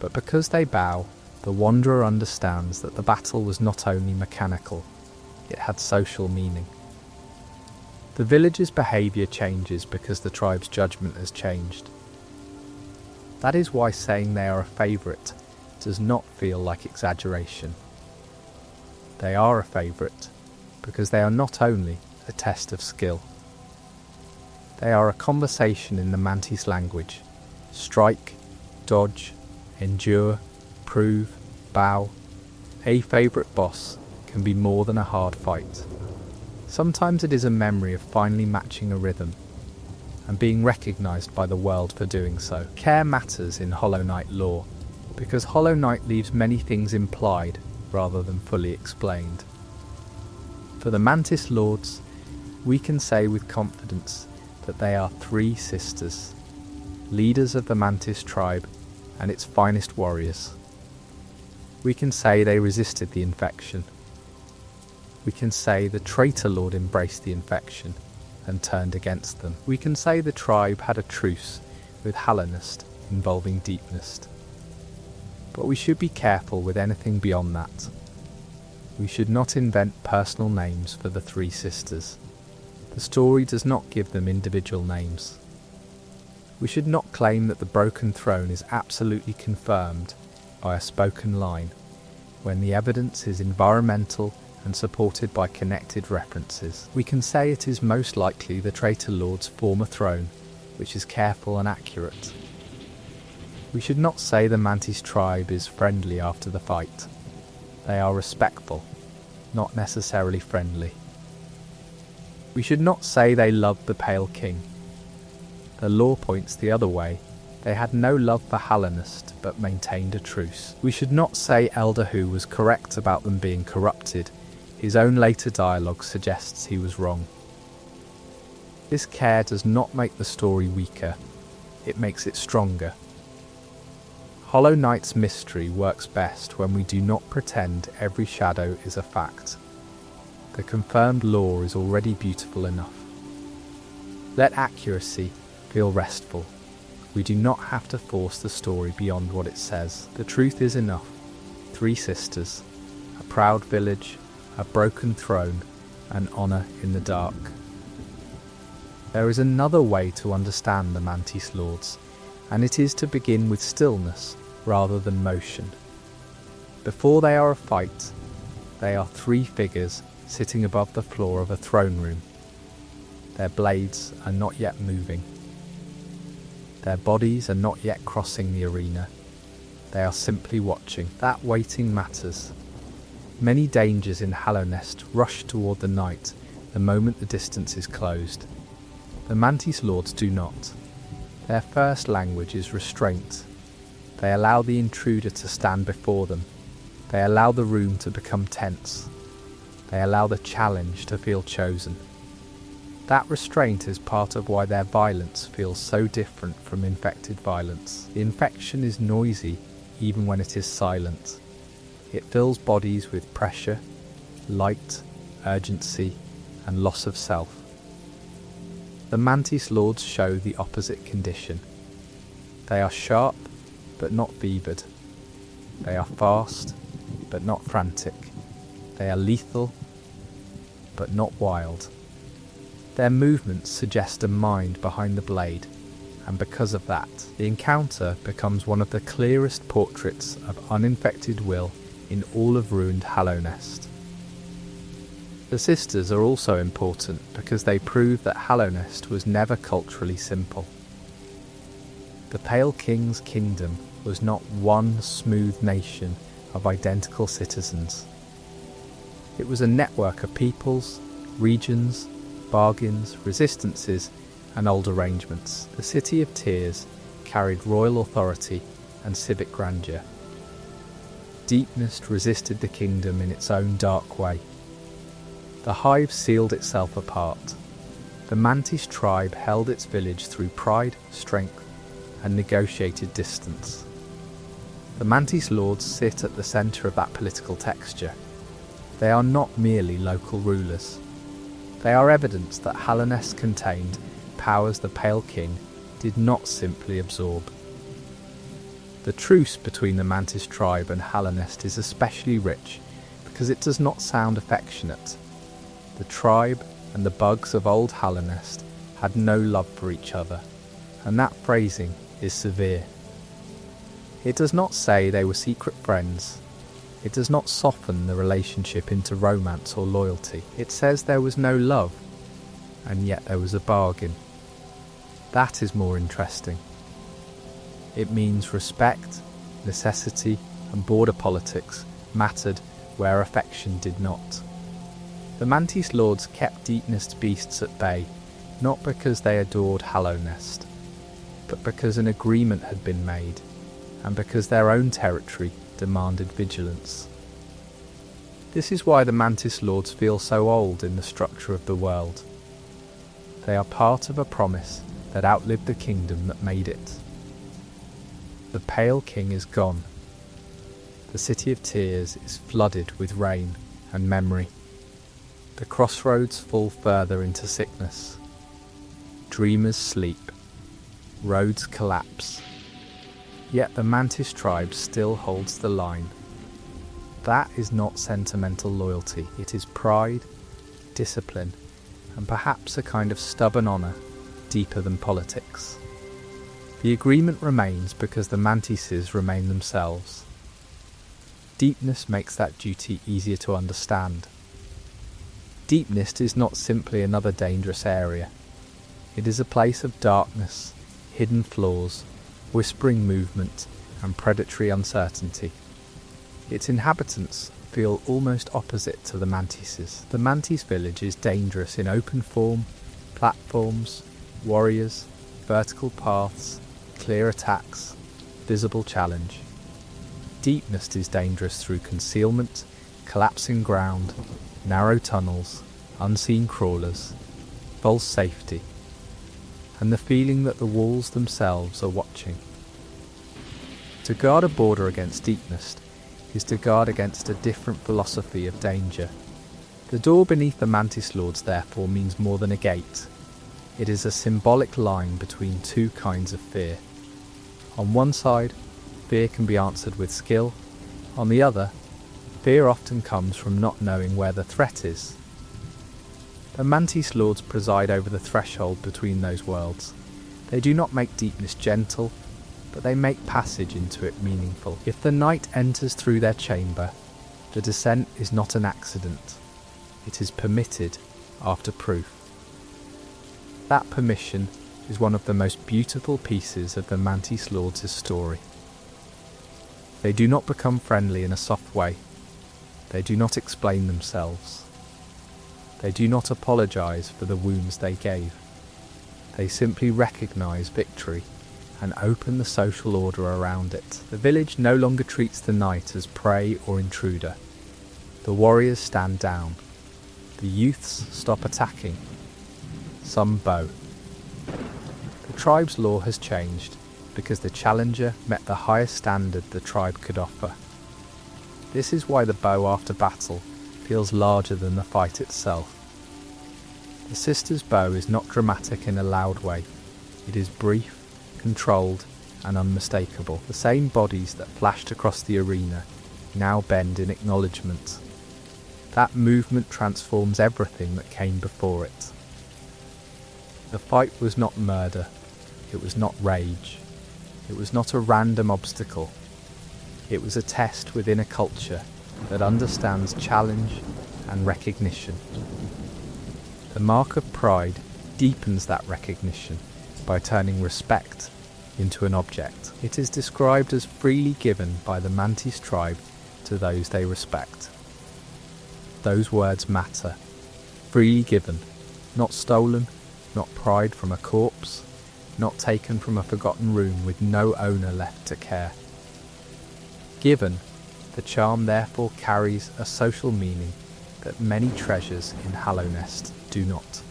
But because they bow, the Wanderer understands that the battle was not only mechanical, it had social meaning. The village's behaviour changes because the tribe's judgment has changed. That is why saying they are a favourite does not feel like exaggeration. They are a favourite because they are not only a test of skill. They are a conversation in the Mantis language. Strike, dodge, endure, prove, bow. A favourite boss can be more than a hard fight. Sometimes it is a memory of finally matching a rhythm and being recognised by the world for doing so. Care matters in Hollow Knight lore because Hollow Knight leaves many things implied rather than fully explained. For the Mantis Lords, we can say with confidence that they are 3 sisters, leaders of the Mantis tribe and its finest warriors. We can say they resisted the infection. We can say the traitor lord embraced the infection and turned against them. We can say the tribe had a truce with Hallownest involving Deepnest. But we should be careful with anything beyond that. We should not invent personal names for the 3 sisters. The story does not give them individual names. We should not claim that the broken throne is absolutely confirmed by a spoken line, when the evidence is environmental and supported by connected references. We can say it is most likely the traitor lord's former throne, which is careful and accurate. We should not say the Mantis tribe is friendly after the fight. They are respectful, not necessarily friendly. We should not say they loved the Pale King. The lore points the other way. They had no love for Hellenist, but maintained a truce. We should not say Elder Hu was correct about them being corrupted. His own later dialogue suggests he was wrong. This care does not make the story weaker, it makes it stronger. Hollow Knight's mystery works best when we do not pretend every shadow is a fact. The confirmed lore is already beautiful enough. Let accuracy feel restful. We do not have to force the story beyond what it says. The truth is enough. 3 sisters, a proud village, a broken throne, and honour in the dark. There is another way to understand the Mantis Lords, and it is to begin with stillness rather than motion. Before they are a fight, they are 3 figures sitting above the floor of a throne room. Their blades are not yet moving. Their bodies are not yet crossing the arena. They are simply watching. That waiting matters. Many dangers in Hallownest rush toward the night the moment the distance is closed. The Mantis Lords do not. Their first language is restraint. They allow the intruder to stand before them. They allow the room to become tense. They allow the challenge to feel chosen. That restraint is part of why their violence feels so different from infected violence. The infection is noisy even when it is silent. It fills bodies with pressure, light, urgency, and loss of self. The Mantis Lords show the opposite condition. They are sharp, but not fevered. They are fast, but not frantic. They are lethal, but not wild. Their movements suggest a mind behind the blade, and because of that, the encounter becomes one of the clearest portraits of uninfected will in all of ruined Hallownest. The sisters are also important because they prove that Hallownest was never culturally simple. The Pale King's kingdom was not one smooth nation of identical citizens. It was a network of peoples, regions, bargains, resistances, and old arrangements. The City of Tears carried royal authority and civic grandeur. Deepness resisted the kingdom in its own dark way. The hive sealed itself apart. The Mantis tribe held its village through pride, strength, and negotiated distance. The Mantis Lords sit at the centre of that political texture. They are not merely local rulers. They are evidence that Hallownest contained powers the Pale King did not simply absorb. The truce between the Mantis tribe and Hallownest is especially rich because it does not sound affectionate. The tribe and the bugs of old Hallownest had no love for each other, and that phrasing is severe. It does not say they were secret friends. It does not soften the relationship into romance or loyalty. It says there was no love, and yet there was a bargain. That is more interesting. It means respect, necessity, and border politics mattered where affection did not. The Mantis Lords kept Deepnest beasts at bay, not because they adored Hallownest, but because an agreement had been made, and because their own territory demanded vigilance. This is why the Mantis Lords feel so old in the structure of the world. They are part of a promise that outlived the kingdom that made it. The Pale King is gone. The City of Tears is flooded with rain and memory. The crossroads fall further into sickness. Dreamers sleep. Roads collapse. Yet the Mantis tribe still holds the line. That is not sentimental loyalty. It is pride, discipline, and perhaps a kind of stubborn honour deeper than politics. The agreement remains because the mantises remain themselves. Deepness makes that duty easier to understand. Deepness is not simply another dangerous area. It is a place of darkness, hidden flaws, whispering movement, and predatory uncertainty. Its inhabitants feel almost opposite to the mantises. The mantis village is dangerous in open form, platforms, warriors, vertical paths, clear attacks, visible challenge. Deepness is dangerous through concealment, collapsing ground, narrow tunnels, unseen crawlers, false safety, and the feeling that the walls themselves are watching. To guard a border against deepness is to guard against a different philosophy of danger. The door beneath the Mantis Lords therefore means more than a gate. It is a symbolic line between two kinds of fear. On one side, fear can be answered with skill. On the other, fear often comes from not knowing where the threat is. The Mantis Lords preside over the threshold between those worlds. They do not make deepness gentle, but they make passage into it meaningful. If the knight enters through their chamber, the descent is not an accident. It is permitted after proof. That permission is one of the most beautiful pieces of the Mantis Lords' story. They do not become friendly in a soft way. They do not explain themselves. They do not apologise for the wounds they gave. They simply recognise victory and open the social order around it. The village no longer treats the knight as prey or intruder. The warriors stand down. The youths stop attacking. Some bow. The tribe's law has changed because the challenger met the highest standard the tribe could offer. This is why the bow after battle feels larger than the fight itself. The sister's bow is not dramatic in a loud way. It is brief, controlled, and unmistakable. The same bodies that flashed across the arena now bend in acknowledgement. That movement transforms everything that came before it. The fight was not murder. It was not rage. It was not a random obstacle. It was a test within a culture that understands challenge and recognition. The mark of pride deepens that recognition by turning respect into an object. It is described as freely given by the Mantis tribe to those they respect. Those words matter. Freely given, not stolen, not pried from a corpse, not taken from a forgotten room with no owner left to care. Given, the charm therefore carries a social meaning that many treasures in Hallownest do not.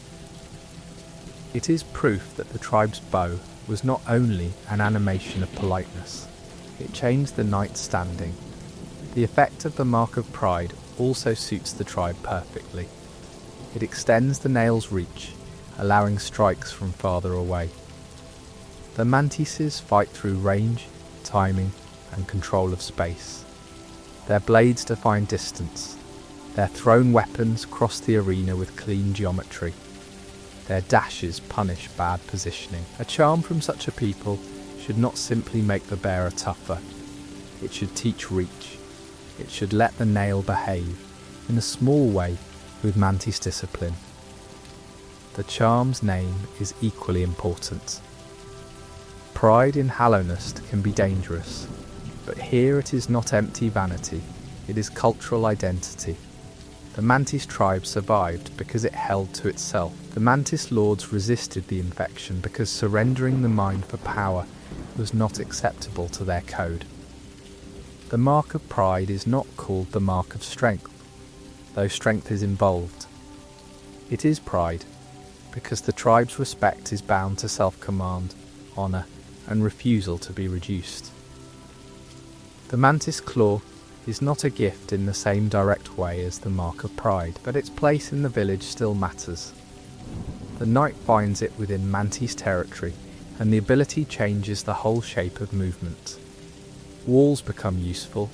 It is proof that the tribe's bow was not only an animation of politeness, it changed the knight's standing. The effect of the mark of pride also suits the tribe perfectly. It extends the nail's reach, allowing strikes from farther away. The mantises fight through range, timing, and control of space. Their blades define distance. Their thrown weapons cross the arena with clean geometry. Their dashes punish bad positioning. A charm from such a people should not simply make the bearer tougher. It should teach reach. It should let the nail behave, in a small way, with Mantis discipline. The charm's name is equally important. Pride in Hallownest can be dangerous, but here it is not empty vanity, it is cultural identity. The Mantis tribe survived because it held to itself. The Mantis Lords resisted the infection because surrendering the mind for power was not acceptable to their code. The mark of pride is not called the mark of strength, though strength is involved. It is pride, because the tribe's respect is bound to self-command, honour, and refusal to be reduced. The Mantis claw is not a gift in the same direct way as the mark of pride, but its place in the village still matters. The knight finds it within Mantis territory, and the ability changes the whole shape of movement. Walls become useful,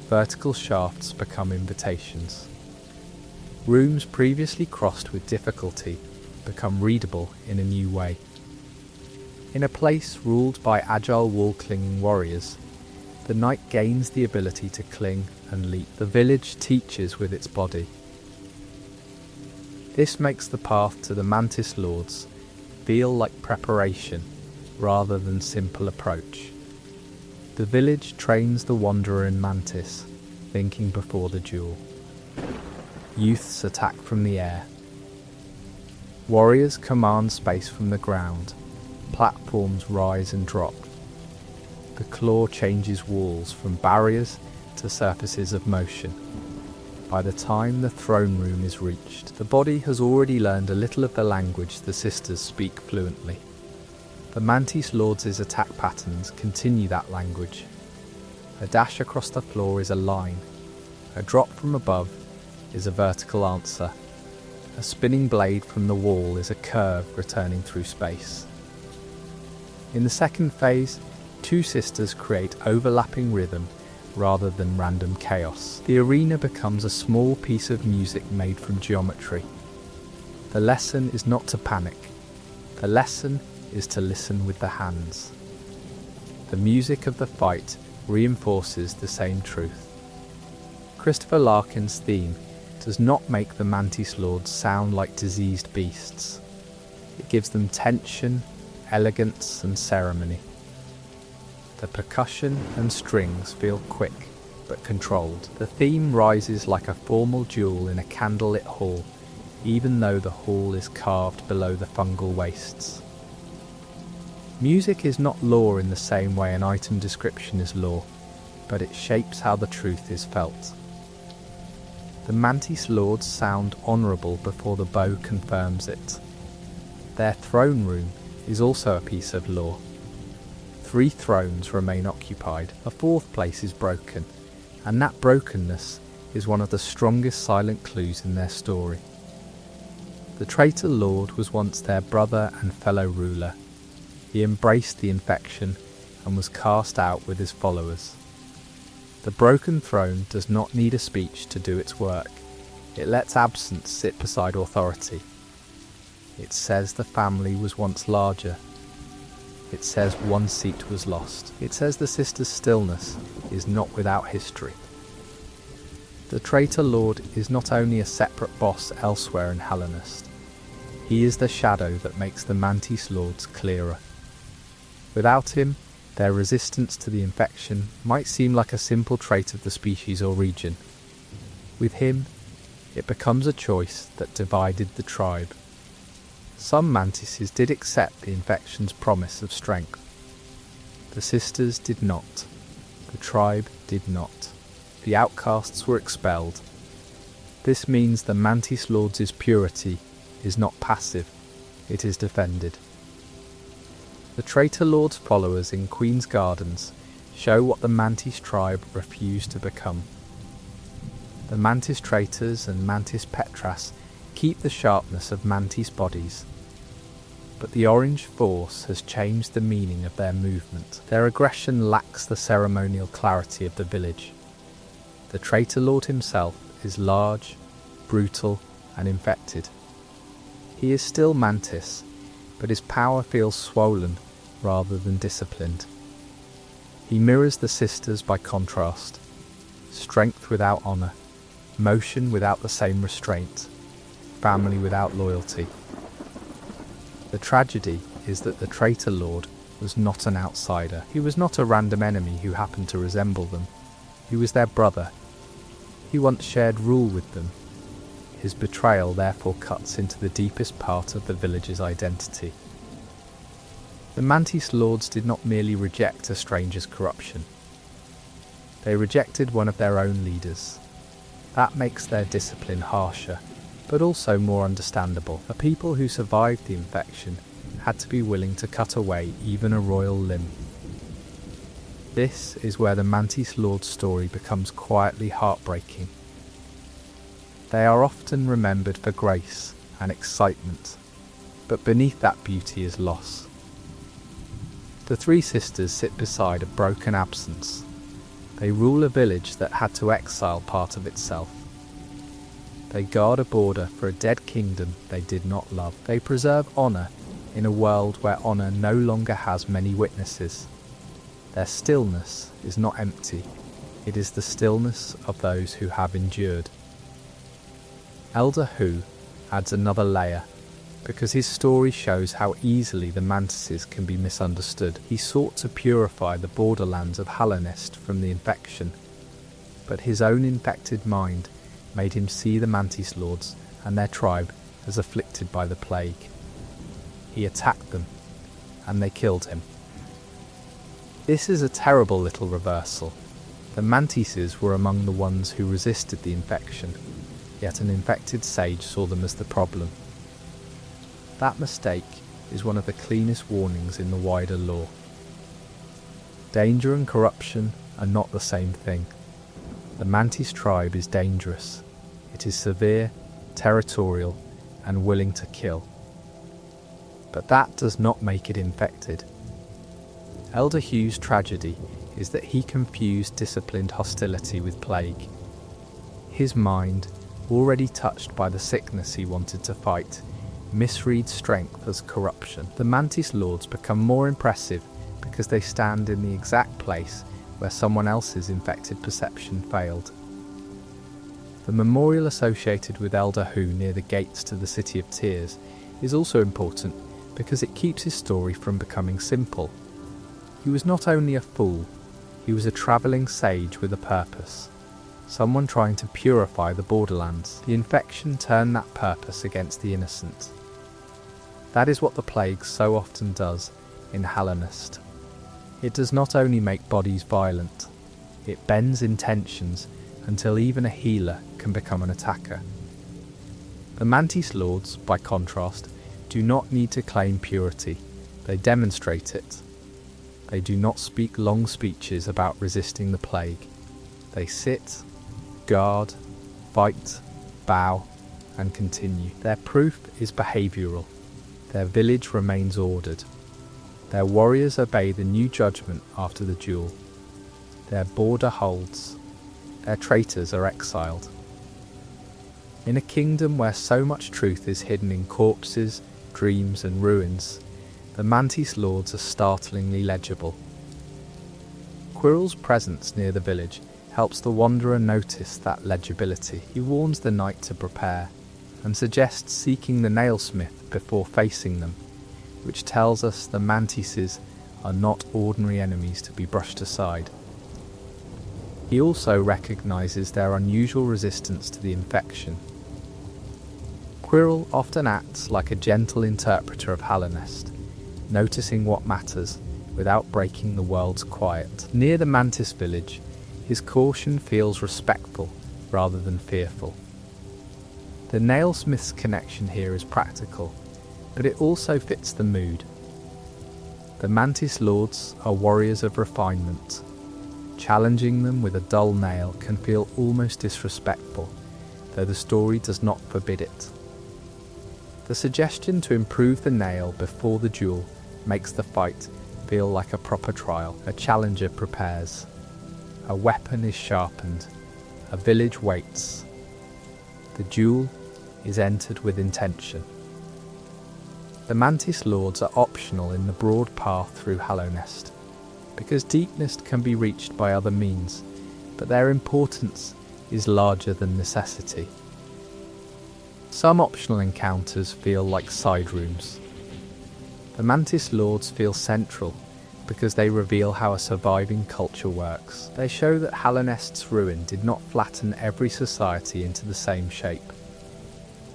vertical shafts become invitations. Rooms previously crossed with difficulty become readable in a new way. In a place ruled by agile wall-clinging warriors, the knight gains the ability to cling and leap. The village teaches with its body. This makes the path to the Mantis Lords feel like preparation rather than simple approach. The village trains the wanderer in Mantis, thinking before the duel. Youths attack from the air. Warriors command space from the ground. Platforms rise and drop. The claw changes walls from barriers to surfaces of motion. By the time the throne room is reached, the body has already learned a little of the language the sisters speak fluently. The Mantis Lords' attack patterns continue that language. A dash across the floor is a line. A drop from above is a vertical answer. A spinning blade from the wall is a curve returning through space. In the second phase, two sisters create overlapping rhythm rather than random chaos. The arena becomes a small piece of music made from geometry. The lesson is not to panic. The lesson is to listen with the hands. The music of the fight reinforces the same truth. Christopher Larkin's theme does not make the Mantis Lords sound like diseased beasts. It gives them tension, elegance and ceremony. The percussion and strings feel quick but controlled. The theme rises like a formal duel in a candlelit hall, even though the hall is carved below the fungal wastes. Music is not law in the same way an item description is law, but it shapes how the truth is felt. The Mantis Lords sound honourable before the bow confirms it. Their throne room is also a piece of law. 3 thrones remain occupied, a 4th place is broken, and that brokenness is one of the strongest silent clues in their story. The traitor lord was once their brother and fellow ruler. He embraced the infection and was cast out with his followers. The broken throne does not need a speech to do its work. It lets absence sit beside authority. It says the family was once larger. It says one seat was lost. It says the sisters' stillness is not without history. The traitor lord is not only a separate boss elsewhere in Hellenist. He is the shadow that makes the Mantis Lords clearer. Without him, their resistance to the infection might seem like a simple trait of the species or region. With him, it becomes a choice that divided the tribe. Some mantises did accept the infection's promise of strength. The sisters did not. The tribe did not. The outcasts were expelled. This means the Mantis Lords' purity is not passive, it is defended. The traitor lord's followers in Queen's Gardens show what the Mantis tribe refused to become. The Mantis traitors and Mantis Petras keep the sharpness of Mantis bodies, but the orange force has changed the meaning of their movement. Their aggression lacks the ceremonial clarity of the village. The traitor lord himself is large, brutal and infected. He is still Mantis, but his power feels swollen rather than disciplined. He mirrors the sisters by contrast. Strength without honour, motion without the same restraint, family without loyalty. The tragedy is that the traitor lord was not an outsider. He was not a random enemy who happened to resemble them. He was their brother. He once shared rule with them. His betrayal therefore cuts into the deepest part of the village's identity. The Mantis Lords did not merely reject a stranger's corruption. They rejected one of their own leaders. That makes their discipline harsher, but also more understandable. A people who survived the infection had to be willing to cut away even a royal limb. This is where the Mantis Lord's story becomes quietly heartbreaking. They are often remembered for grace and excitement, but beneath that beauty is loss. The 3 sisters sit beside a broken absence. They rule a village that had to exile part of itself. They guard a border for a dead kingdom they did not love. They preserve honour in a world where honour no longer has many witnesses. Their stillness is not empty, it is the stillness of those who have endured. Elder Hu adds another layer, because his story shows how easily the Mantises can be misunderstood. He sought to purify the borderlands of Hallownest from the infection, but his own infected mind made him see the Mantis Lords and their tribe as afflicted by the plague. He attacked them, and they killed him. This is a terrible little reversal. The Mantises were among the ones who resisted the infection, yet an infected sage saw them as the problem. That mistake is one of the cleanest warnings in the wider lore. Danger and corruption are not the same thing. The Mantis tribe is dangerous. It is severe, territorial, and willing to kill. But that does not make it infected. Elder Hugh's tragedy is that he confused disciplined hostility with plague. His mind, already touched by the sickness he wanted to fight, misreads strength as corruption. The Mantis Lords become more impressive because they stand in the exact place where someone else's infected perception failed. The memorial associated with Elder Hu near the gates to the City of Tears is also important because it keeps his story from becoming simple. He was not only a fool, he was a travelling sage with a purpose, someone trying to purify the borderlands. The infection turned that purpose against the innocent. That is what the plague so often does in Hallownest. It does not only make bodies violent, it bends intentions until even a healer can become an attacker. The Mantis Lords, by contrast, do not need to claim purity, they demonstrate it. They do not speak long speeches about resisting the plague. They sit, guard, fight, bow, and continue. Their proof is behavioural. Their village remains ordered. Their warriors obey the new judgment after the duel. Their border holds. Their traitors are exiled. In a kingdom where so much truth is hidden in corpses, dreams and ruins, the Mantis Lords are startlingly legible. Quirrell's presence near the village helps the wanderer notice that legibility. He warns the knight to prepare, and suggests seeking the nailsmith before facing them, which tells us the Mantises are not ordinary enemies to be brushed aside. He also recognises their unusual resistance to the infection. Quirrell often acts like a gentle interpreter of Hallownest, noticing what matters without breaking the world's quiet. Near the Mantis village, his caution feels respectful rather than fearful. The nailsmith's connection here is practical, but it also fits the mood. The Mantis Lords are warriors of refinement. Challenging them with a dull nail can feel almost disrespectful, though the story does not forbid it. The suggestion to improve the nail before the duel makes the fight feel like a proper trial. A challenger prepares. A weapon is sharpened. A village waits. The duel is entered with intention. The Mantis Lords are optional in the broad path through Hallownest, because deepness can be reached by other means, but their importance is larger than necessity. Some optional encounters feel like side rooms. The Mantis Lords feel central because they reveal how a surviving culture works. They show that Hallownest's ruin did not flatten every society into the same shape.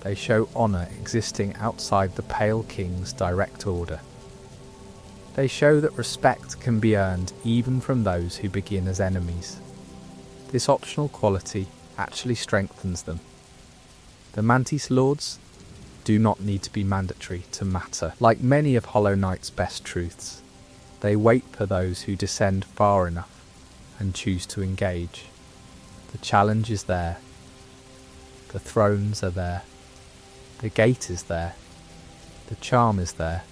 They show honour existing outside the Pale King's direct order. They show that respect can be earned even from those who begin as enemies. This optional quality actually strengthens them. The Mantis Lords do not need to be mandatory to matter. Like many of Hollow Knight's best truths, they wait for those who descend far enough and choose to engage. The challenge is there. The thrones are there. The gate is there. The charm is there.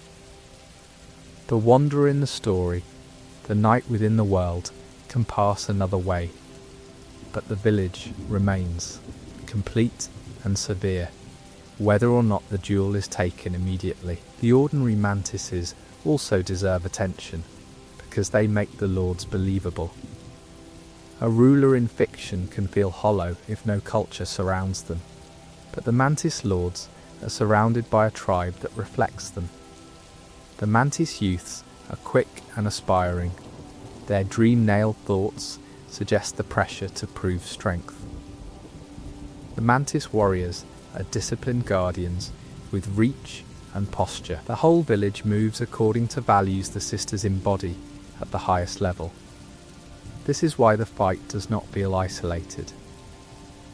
The wanderer in the story, the knight within the world, can pass another way, but the village remains, complete and severe, whether or not the jewel is taken immediately. The ordinary mantises also deserve attention, because they make the lords believable. A ruler in fiction can feel hollow if no culture surrounds them, but the mantis lords are surrounded by a tribe that reflects them. The mantis youths are quick and aspiring. Their dream-nailed thoughts suggest the pressure to prove strength. The mantis warriors are disciplined guardians with reach and posture. The whole village moves according to values the sisters embody at the highest level. This is why the fight does not feel isolated.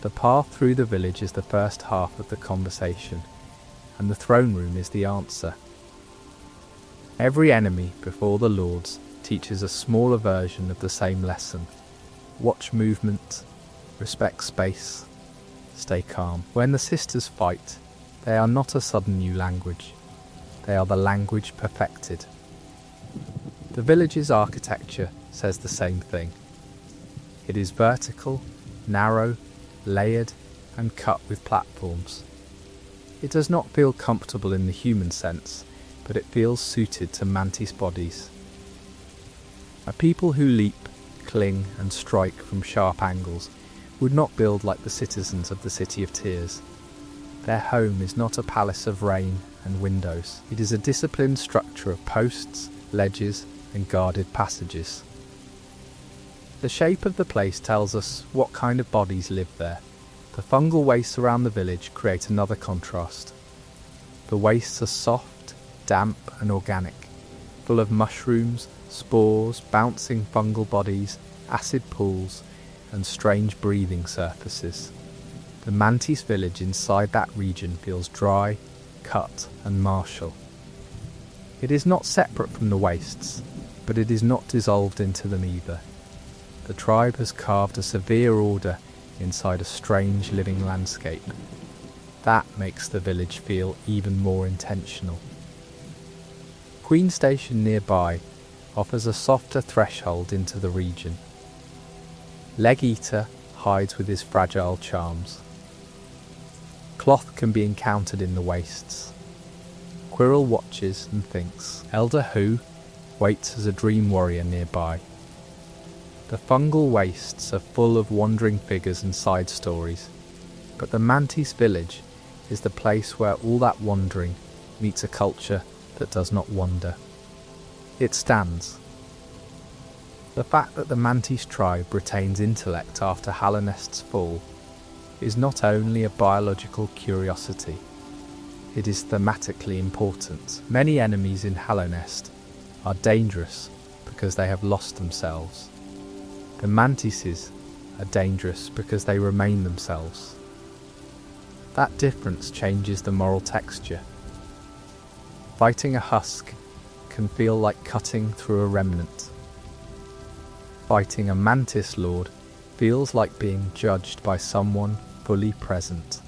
The path through the village is the first half of the conversation, and the throne room is the answer. Every enemy before the lords teaches a smaller version of the same lesson. Watch movement, respect space, stay calm. When the sisters fight, they are not a sudden new language. They are the language perfected. The village's architecture says the same thing. It is vertical, narrow, layered, and cut with platforms. It does not feel comfortable in the human sense, but it feels suited to mantis bodies. A people who leap, cling, and strike from sharp angles would not build like the citizens of the City of Tears. Their home is not a palace of rain and windows. It is a disciplined structure of posts, ledges, and guarded passages. The shape of the place tells us what kind of bodies live there. The fungal wastes around the village create another contrast. The wastes are soft, damp, and organic, full of mushrooms, spores, bouncing fungal bodies, acid pools, and strange breathing surfaces. The mantis village inside that region feels dry, cut, and martial. It is not separate from the wastes, but it is not dissolved into them either. The tribe has carved a severe order inside a strange living landscape. That makes the village feel even more intentional. Queen Station nearby offers a softer threshold into the region. Leg Eater hides with his fragile charms. Cloth can be encountered in the wastes. Quirrell watches and thinks. Elder Hu waits as a dream warrior nearby. The fungal wastes are full of wandering figures and side stories, but the mantis village is the place where all that wandering meets a culture that does not wander. It stands. The fact that the mantis tribe retains intellect after Hallownest's fall is not only a biological curiosity, it is thematically important. Many enemies in Hallownest are dangerous because they have lost themselves. The mantises are dangerous because they remain themselves. That difference changes the moral texture. Fighting a husk can feel like cutting through a remnant. Fighting a mantis lord feels like being judged by someone fully present.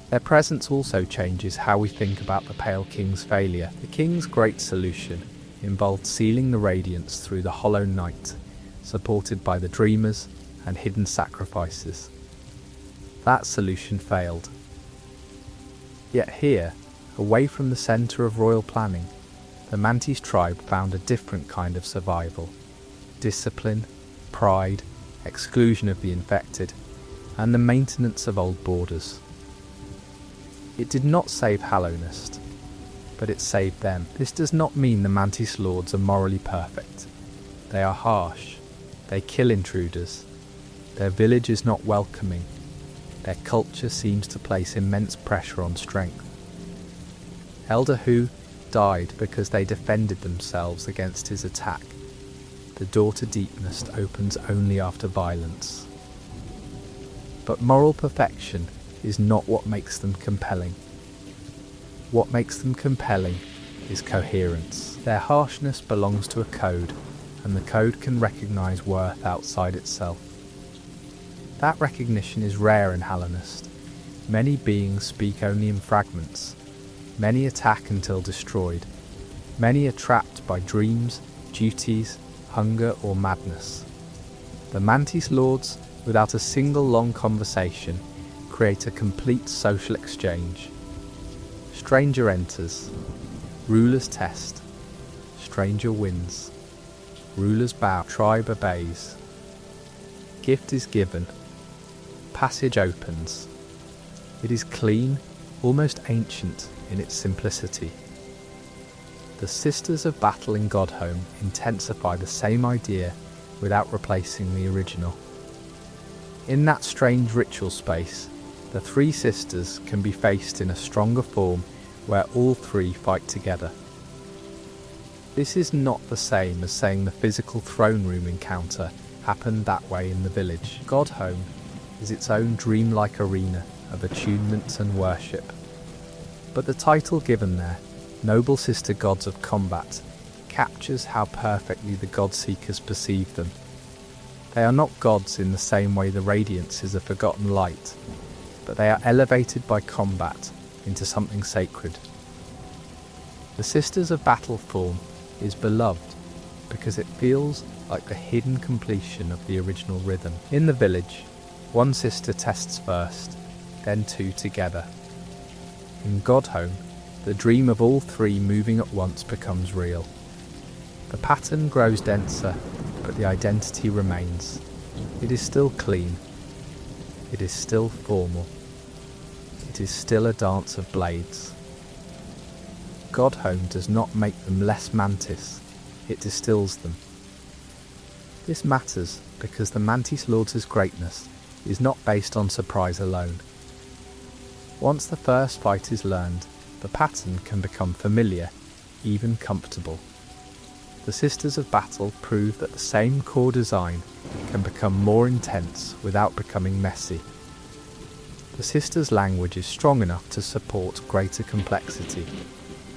Their presence also changes how we think about the Pale King's failure. The King's great solution involved sealing the radiance through the hollow night, supported by the dreamers and hidden sacrifices. That solution failed. Yet here, away from the centre of royal planning, the mantis tribe found a different kind of survival. Discipline, pride, exclusion of the infected, and the maintenance of old borders. It did not save Hallownest, but it saved them. This does not mean the mantis lords are morally perfect. They are harsh. They kill intruders. Their village is not welcoming. Their culture seems to place immense pressure on strength. Elder Hu died because they defended themselves against his attack. The door to deepness opens only after violence. But moral perfection is not what makes them compelling. What makes them compelling is coherence. Their harshness belongs to a code, and the code can recognise worth outside itself. That recognition is rare in Hallownest. Many beings speak only in fragments. Many attack until destroyed. Many are trapped by dreams, duties, hunger or madness. The mantis lords, without a single long conversation, create a complete social exchange. Stranger enters, rulers test, stranger wins, rulers bow, tribe obeys. Gift is given, passage opens. It is clean, almost ancient in its simplicity. The Sisters of Battle in Godhome intensify the same idea without replacing the original. In that strange ritual space, the three sisters can be faced in a stronger form where all three fight together. This is not the same as saying the physical throne room encounter happened that way in the village. Godhome is its own dreamlike arena of attunement and worship. But the title given there, Noble Sister Gods of Combat, captures how perfectly the God-seekers perceive them. They are not gods in the same way the radiance is a forgotten light, but they are elevated by combat into something sacred. The Sisters of Battle form is beloved because it feels like the hidden completion of the original rhythm. In the village, one sister tests first, then two together. In Godhome, the dream of all three moving at once becomes real. The pattern grows denser, but the identity remains. It is still clean. It is still formal. It is still a dance of blades. Godhome does not make them less Mantis, it distills them. This matters because the Mantis Lords' greatness is not based on surprise alone. Once the first fight is learned, the pattern can become familiar, even comfortable. The Sisters of Battle prove that the same core design can become more intense without becoming messy. The Sisters' language is strong enough to support greater complexity.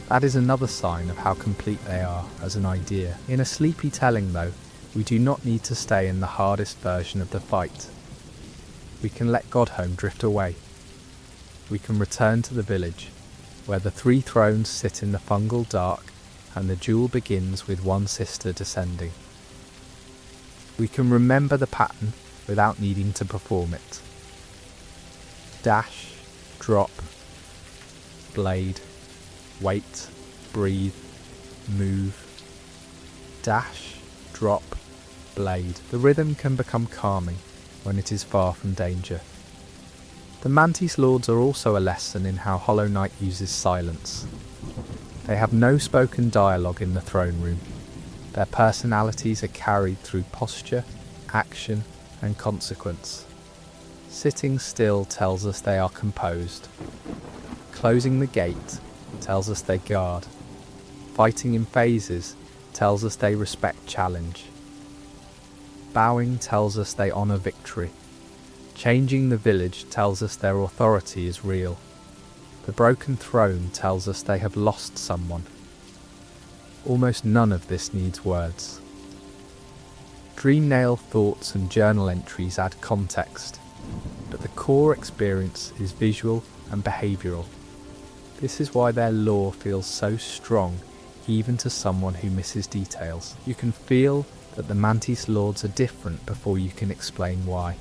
That is another sign of how complete they are as an idea. In a sleepy telling though, we do not need to stay in the hardest version of the fight. We can let Godhome drift away. We can return to the village, where the three thrones sit in the fungal dark and the duel begins with one sister descending. We can remember the pattern without needing to perform it. Dash, drop, blade, wait, breathe, move. Dash, drop, blade. The rhythm can become calming when it is far from danger. The Mantis Lords are also a lesson in how Hollow Knight uses silence. They have no spoken dialogue in the throne room. Their personalities are carried through posture, action, and consequence. Sitting still tells us they are composed. Closing the gate tells us they guard. Fighting in phases tells us they respect challenge. Bowing tells us they honour victory. Changing the village tells us their authority is real. The broken throne tells us they have lost someone. Almost none of this needs words. Dreamnail thoughts and journal entries add context, but the core experience is visual and behavioural. This is why their lore feels so strong, even to someone who misses details. You can feel that the Mantis Lords are different before you can explain why.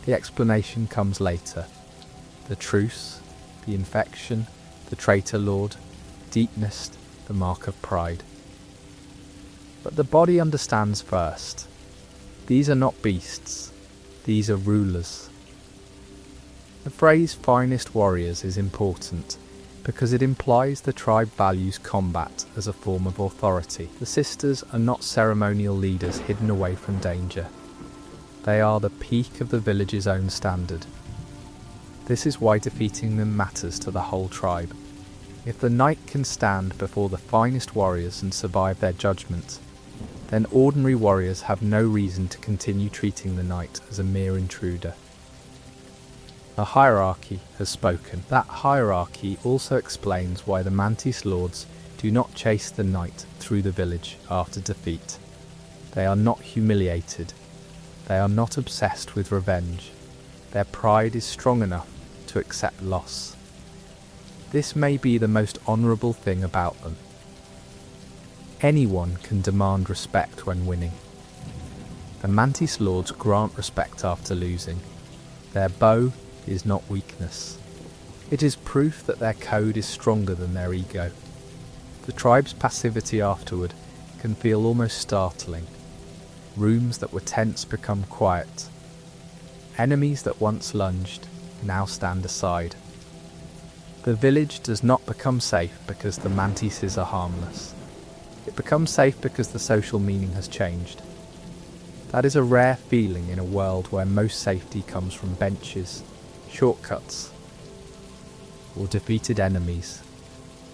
The explanation comes later. The truce, the infection, the traitor lord, deepness, the mark of pride. But the body understands first. These are not beasts, these are rulers. The phrase finest warriors is important because it implies the tribe values combat as a form of authority. The sisters are not ceremonial leaders hidden away from danger. They are the peak of the village's own standard. This is why defeating them matters to the whole tribe. If the knight can stand before the finest warriors and survive their judgment, then ordinary warriors have no reason to continue treating the knight as a mere intruder. A hierarchy has spoken. That hierarchy also explains why the Mantis Lords do not chase the knight through the village after defeat. They are not humiliated. They are not obsessed with revenge. Their pride is strong enough to accept loss. This may be the most honourable thing about them. Anyone can demand respect when winning. The Mantis Lords grant respect after losing. Their bow is not weakness. It is proof that their code is stronger than their ego. The tribe's passivity afterward can feel almost startling. Rooms that were tense become quiet. Enemies that once lunged now stand aside. The village does not become safe because the mantises are harmless. It becomes safe because the social meaning has changed. That is a rare feeling in a world where most safety comes from benches, shortcuts, or defeated enemies.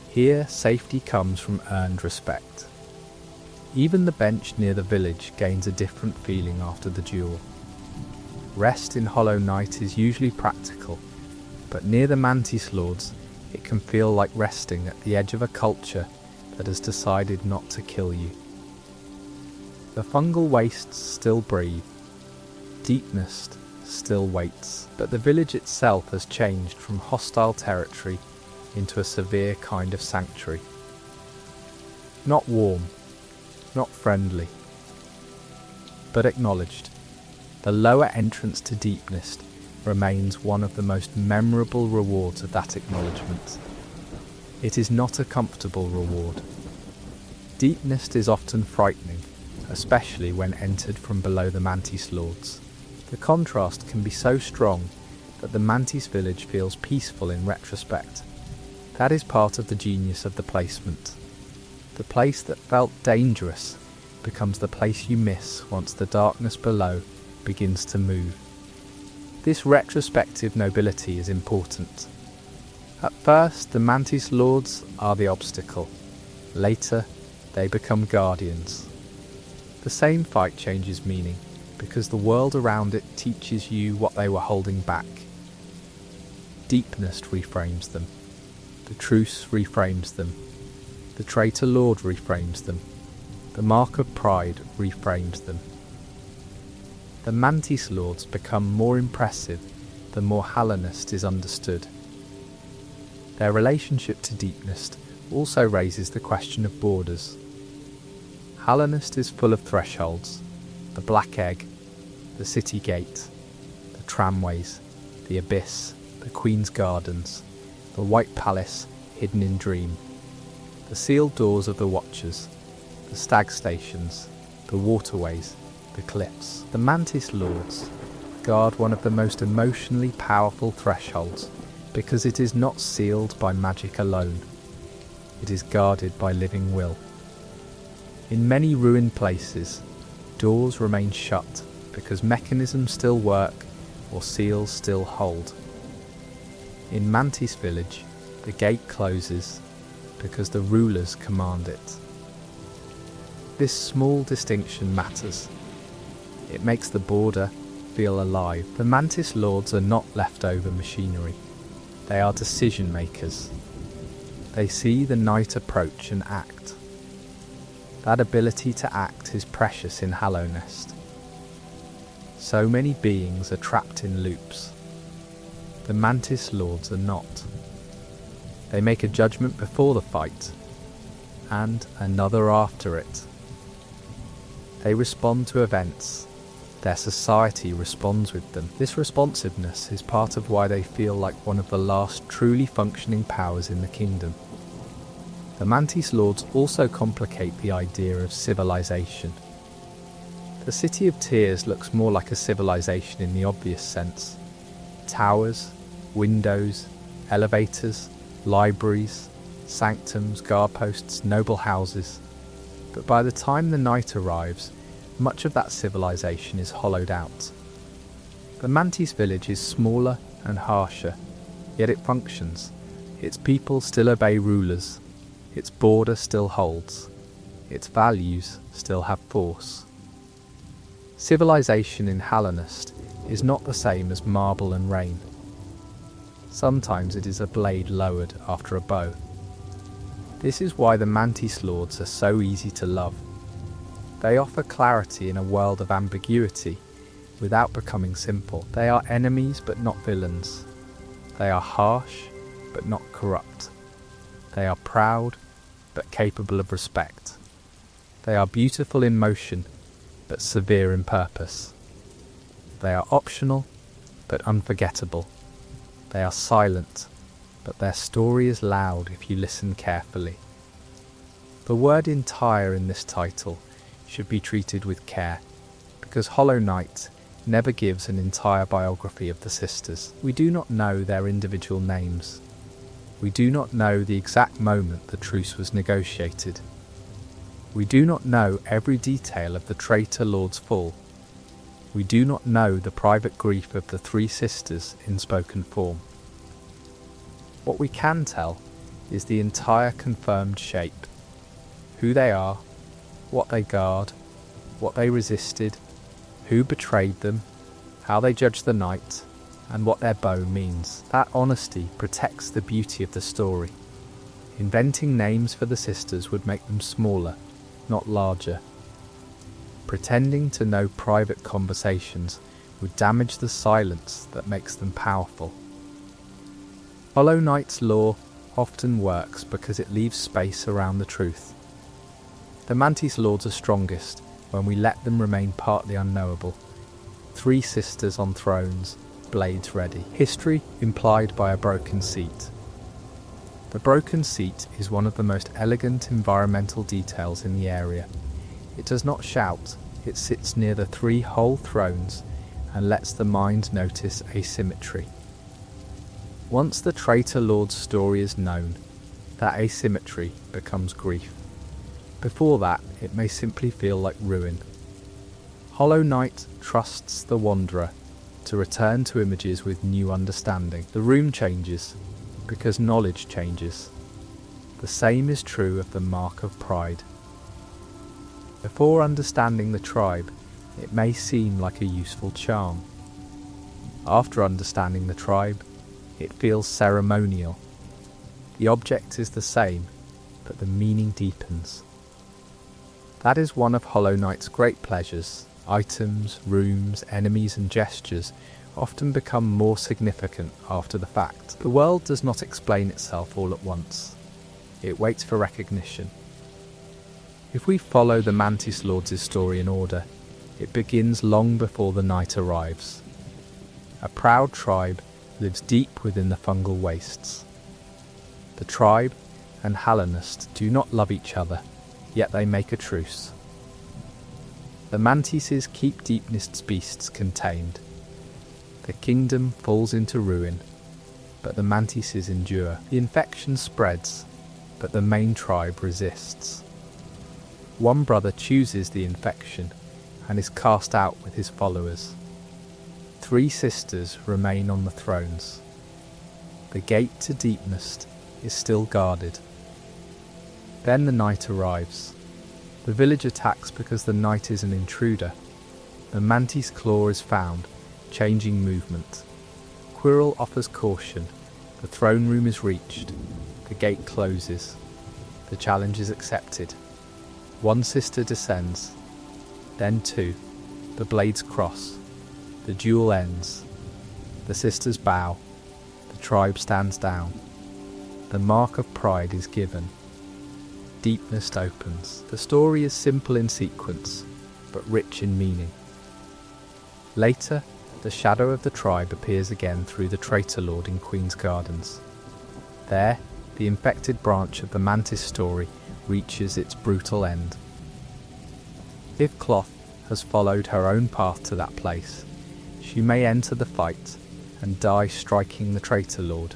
Here, safety comes from earned respect. Even the bench near the village gains a different feeling after the duel. Rest in Hollow Knight is usually practical, but near the Mantis Lords, it can feel like resting at the edge of a culture that has decided not to kill you. The fungal wastes still breathe. Deepness still waits, but the village itself has changed from hostile territory into a severe kind of sanctuary. Not warm, not friendly, but acknowledged. The lower entrance to Deepness remains one of the most memorable rewards of that acknowledgement. It is not a comfortable reward. Deepness is often frightening, especially when entered from below the Mantis Lords. The contrast can be so strong that the Mantis village feels peaceful in retrospect. That is part of the genius of the placement. The place that felt dangerous becomes the place you miss once the darkness below begins to move. This retrospective nobility is important. At first, the Mantis Lords are the obstacle. Later, they become guardians. The same fight changes meaning because the world around it teaches you what they were holding back. Deepness reframes them. The truce reframes them. The traitor lord reframes them. The mark of pride reframes them. The Mantis Lords become more impressive the more Hallownest is understood. Their relationship to Deepness also raises the question of borders. Hallownest is full of thresholds: the Black Egg, the City Gate, the tramways, the Abyss, the Queen's Gardens, the White Palace hidden in Dream, the sealed doors of the Watchers, the Stag Stations, the waterways, the cliffs. The Mantis Lords guard one of the most emotionally powerful thresholds because it is not sealed by magic alone. It is guarded by living will. In many ruined places, doors remain shut because mechanisms still work or seals still hold. In Mantis Village, the gate closes because the rulers command it. This small distinction matters. It makes the border feel alive. The Mantis Lords are not leftover machinery. They are decision makers. They see the night approach and act. That ability to act is precious in Hallownest. So many beings are trapped in loops. The Mantis Lords are not. They make a judgment before the fight, and another after it. They respond to events. Their society responds with them. This responsiveness is part of why they feel like one of the last truly functioning powers in the kingdom. The Mantis Lords also complicate the idea of civilization. The City of Tears looks more like a civilization in the obvious sense. Towers, windows, elevators, libraries, sanctums, guard posts, noble houses. But by the time the night arrives, much of that civilization is hollowed out. The Mantis village is smaller and harsher, yet it functions. Its people still obey rulers. Its border still holds. Its values still have force. Civilization in Hallownest is not the same as marble and rain. Sometimes it is a blade lowered after a bow. This is why the Mantis Lords are so easy to love. They offer clarity in a world of ambiguity without becoming simple. They are enemies but not villains. They are harsh but not corrupt. They are proud but capable of respect. They are beautiful in motion but severe in purpose. They are optional but unforgettable. They are silent, but their story is loud if you listen carefully. The word entire in this title should be treated with care, because Hollow Knight never gives an entire biography of the sisters. We do not know their individual names. We do not know the exact moment the truce was negotiated. We do not know every detail of the traitor lord's fall. We do not know the private grief of the three sisters in spoken form. What we can tell is the entire confirmed shape: who they are, what they guard, what they resisted, who betrayed them, how they judge the night, and what their bow means. That honesty protects the beauty of the story. Inventing names for the sisters would make them smaller, not larger. Pretending to know private conversations would damage the silence that makes them powerful. Hollow Knight's lore often works because it leaves space around the truth. The Mantis lords are strongest when we let them remain partly unknowable. Three sisters on thrones, blades ready. History implied by a broken seat. The broken seat is one of the most elegant environmental details in the area. It does not shout, it sits near the three whole thrones and lets the mind notice asymmetry. Once the traitor lord's story is known, that asymmetry becomes grief. Before that, it may simply feel like ruin. Hollow Knight trusts the wanderer to return to images with new understanding. The room changes because knowledge changes. The same is true of the mark of pride. Before understanding the tribe, it may seem like a useful charm. After understanding the tribe, it feels ceremonial. The object is the same, but the meaning deepens. That is one of Hollow Knight's great pleasures. Items, rooms, enemies and gestures often become more significant after the fact. The world does not explain itself all at once. It waits for recognition. If we follow the Mantis Lords' story in order, it begins long before the night arrives. A proud tribe lives deep within the fungal wastes. The tribe and Hallinist do not love each other, yet they make a truce. The Mantises keep Deepnest's beasts contained. The kingdom falls into ruin, but the Mantises endure. The infection spreads, but the main tribe resists. One brother chooses the infection and is cast out with his followers. Three sisters remain on the thrones. The gate to Deepnest is still guarded. Then the night arrives. The village attacks because the night is an intruder. The Mantis claw is found, changing movement. Quirrell offers caution. The throne room is reached. The gate closes. The challenge is accepted. One sister descends. Then two. The blades cross. The duel ends. The sisters bow. The tribe stands down. The mark of pride is given. Deepnest opens. The story is simple in sequence, but rich in meaning. Later, the shadow of the tribe appears again through the traitor lord in Queen's Gardens. There, the infected branch of the Mantis story reaches its brutal end. If Cloth has followed her own path to that place, she may enter the fight and die striking the traitor lord,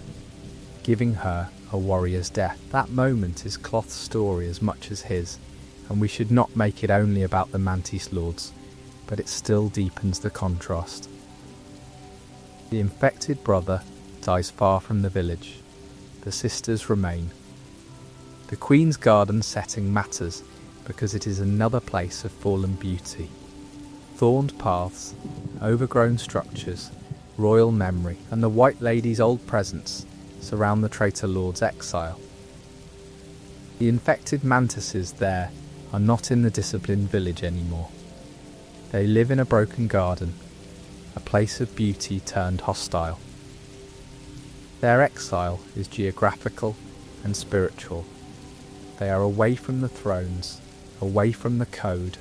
giving her a warrior's death. That moment is Cloth's story as much as his, and we should not make it only about the Mantis lords, but it still deepens the contrast. The infected brother dies far from the village. The sisters remain. The Queen's Garden setting matters because it is another place of fallen beauty. Thorned paths, overgrown structures, royal memory, and the White Lady's old presence surround the traitor lord's exile. The infected mantises there are not in the disciplined village anymore. They live in a broken garden, a place of beauty turned hostile. Their exile is geographical and spiritual. They are away from the thrones, away from the code,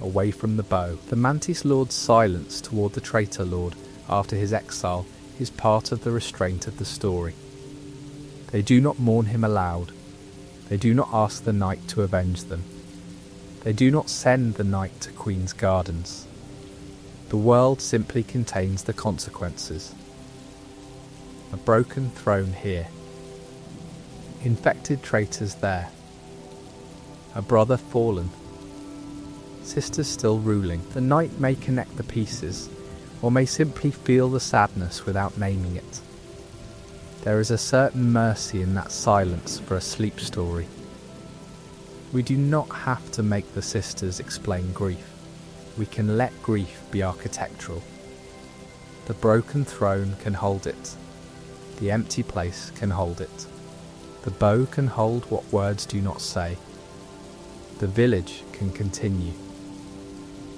away from the bow. The Mantis Lord's silence toward the traitor lord after his exile is part of the restraint of the story. They do not mourn him aloud. They do not ask the night to avenge them. They do not send the night to Queen's Gardens. The world simply contains the consequences. A broken throne here. Infected traitors there. A brother fallen. Sisters still ruling. The night may connect the pieces, or may simply feel the sadness without naming it. There is a certain mercy in that silence for a sleep story. We do not have to make the sisters explain grief. We can let grief be architectural. The broken throne can hold it. The empty place can hold it. The bow can hold what words do not say. The village can continue.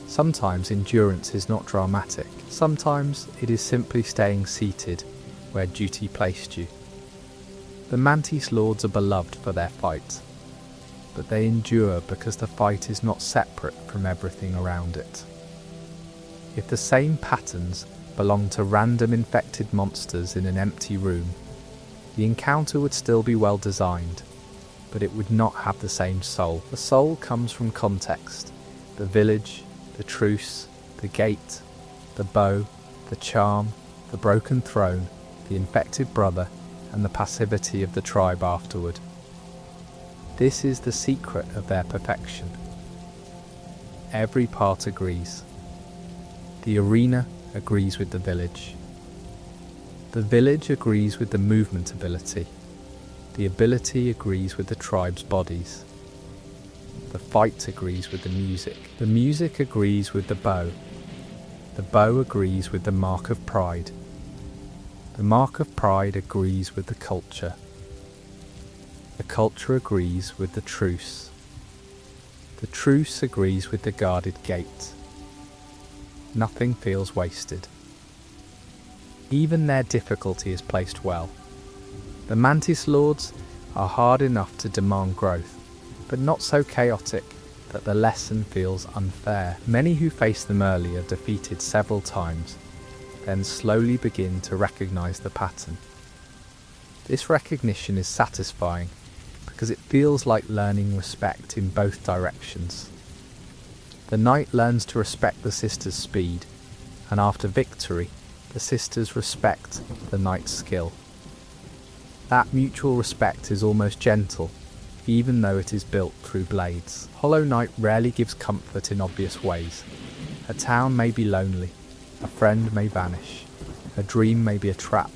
Sometimes endurance is not dramatic. Sometimes it is simply staying seated where duty placed you. The Mantis lords are beloved for their fight, but they endure because the fight is not separate from everything around it. If the same patterns belonged to random infected monsters in an empty room, the encounter would still be well designed, but it would not have the same soul. The soul comes from context, the village, the truce, the gate, the bow, the charm, the broken throne, the infected brother, and the passivity of the tribe afterward. This is the secret of their perfection. Every part agrees. The arena agrees with the village. The village agrees with the movement ability. The ability agrees with the tribe's bodies. The fight agrees with the music. The music agrees with the bow. The bow agrees with the mark of pride. The mark of pride agrees with the culture. The culture agrees with the truce. The truce agrees with the guarded gate. Nothing feels wasted. Even their difficulty is placed well. The Mantis lords are hard enough to demand growth, but not so chaotic that the lesson feels unfair. Many who faced them early are defeated several times, then slowly begin to recognize the pattern. This recognition is satisfying because it feels like learning respect in both directions. The knight learns to respect the sister's speed, and after victory, the sisters respect the knight's skill. That mutual respect is almost gentle, even though it is built through blades. Hollow Knight rarely gives comfort in obvious ways. A town may be lonely, a friend may vanish, a dream may be a trap,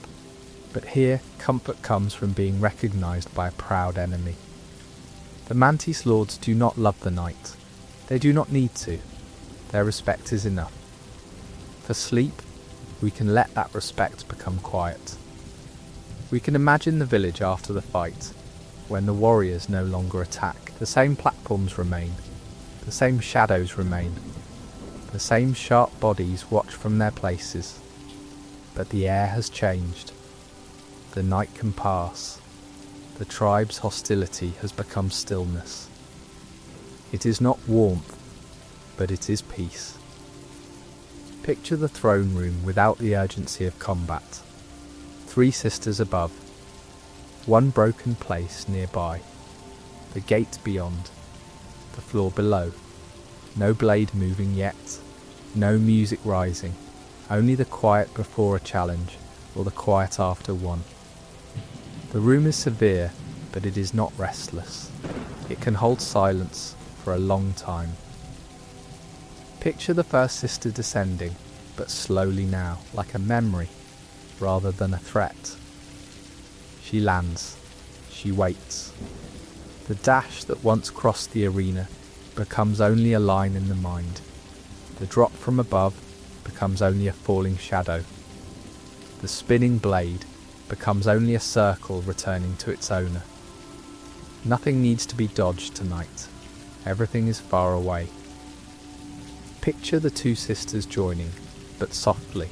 but here comfort comes from being recognised by a proud enemy. The Mantis lords do not love the knight. They do not need to. Their respect is enough. For sleep, we can let that respect become quiet. We can imagine the village after the fight, when the warriors no longer attack. The same platforms remain, the same shadows remain, the same sharp bodies watch from their places, but the air has changed. The night can pass. The tribe's hostility has become stillness. It is not warmth, but it is peace. Picture the throne room without the urgency of combat. 3 sisters above, one broken place nearby, the gate beyond, the floor below. No blade moving yet, no music rising, only the quiet before a challenge or the quiet after one. The room is severe, but it is not restless. It can hold silence for a long time. Picture the first sister descending, but slowly now, like a memory rather than a threat. She lands. She waits. The dash that once crossed the arena becomes only a line in the mind. The drop from above becomes only a falling shadow. The spinning blade becomes only a circle returning to its owner. Nothing needs to be dodged tonight. Everything is far away. Picture the 2 sisters joining, but softly.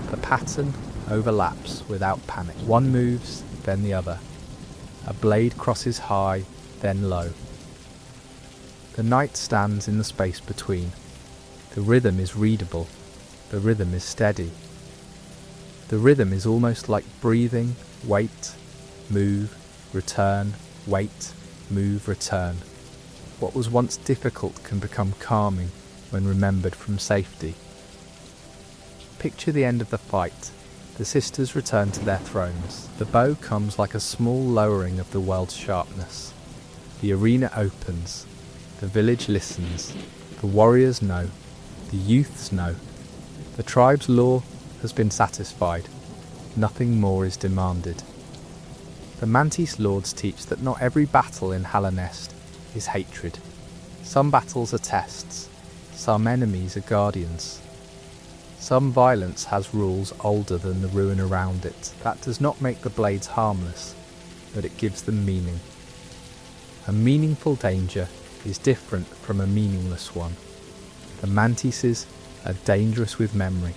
The pattern overlaps without panic. One moves, then the other. A blade crosses high, then low. The knight stands in the space between. The rhythm is readable. The rhythm is steady. The rhythm is almost like breathing, wait, move, return, wait, move, return. What was once difficult can become calming when remembered from safety. Picture the end of the fight. The sisters return to their thrones. The bow comes like a small lowering of the world's sharpness. The arena opens. The village listens. The warriors know. The youths know. The tribe's law has been satisfied. Nothing more is demanded. The Mantis lords teach that not every battle in Hallownest is hatred. Some battles are tests. Some enemies are guardians. Some violence has rules older than the ruin around it. That does not make the blades harmless, but it gives them meaning. A meaningful danger is different from a meaningless one. The Mantises are dangerous with memory.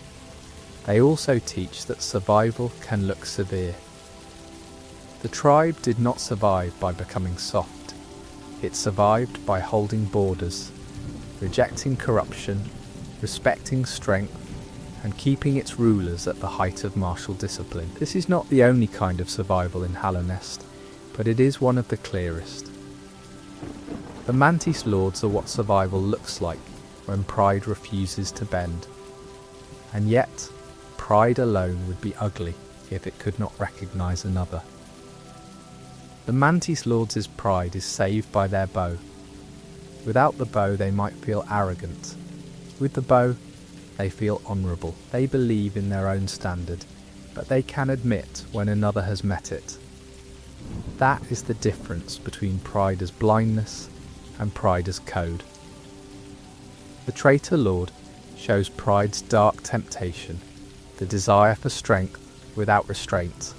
They also teach that survival can look severe. The tribe did not survive by becoming soft. It survived by holding borders, rejecting corruption, respecting strength, and keeping its rulers at the height of martial discipline. This is not the only kind of survival in Hallownest, but it is one of the clearest. The Mantis lords are what survival looks like when pride refuses to bend. And yet, pride alone would be ugly if it could not recognise another. The Mantis lords' pride is saved by their bow. Without the bow they might feel arrogant. With the bow they feel honourable. They believe in their own standard, but they can admit when another has met it. That is the difference between pride as blindness and pride as code. The traitor lord shows pride's dark temptation, the desire for strength without restraint.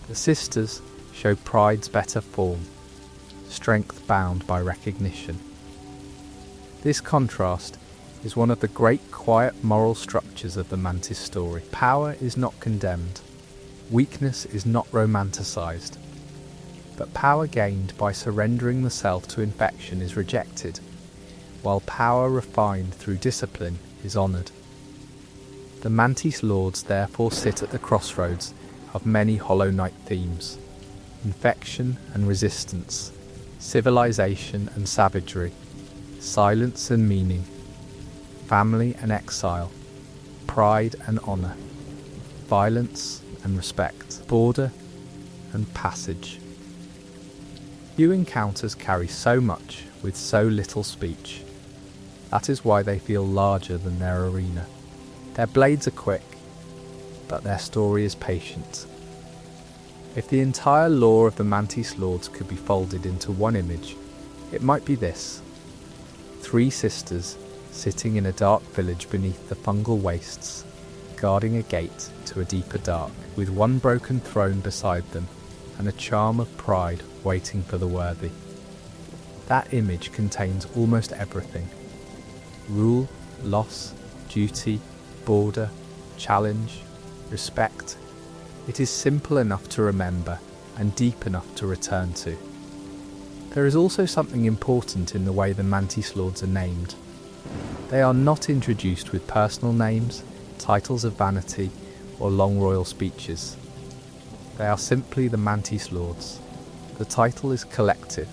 The sisters show pride's better form, strength bound by recognition. This contrast is one of the great quiet moral structures of the Mantis story. Power is not condemned, weakness is not romanticised, but power gained by surrendering the self to infection is rejected, while power refined through discipline is honoured. The Mantis lords therefore sit at the crossroads of many Hollow Knight themes: infection and resistance, civilization and savagery, silence and meaning, family and exile, pride and honour, violence and respect, border and passage. Few encounters carry so much with so little speech. That is why they feel larger than their arena. Their blades are quick, but their story is patient. If the entire lore of the Mantis lords could be folded into one image, it might be this: 3 sisters sitting in a dark village beneath the fungal wastes, guarding a gate to a deeper dark, with one broken throne beside them and a charm of pride waiting for the worthy. That image contains almost everything: rule, loss, duty, border, challenge, respect. It is simple enough to remember and deep enough to return to. There is also something important in the way the Mantis lords are named. They are not introduced with personal names, titles of vanity, or long royal speeches. They are simply the Mantis lords. The title is collective.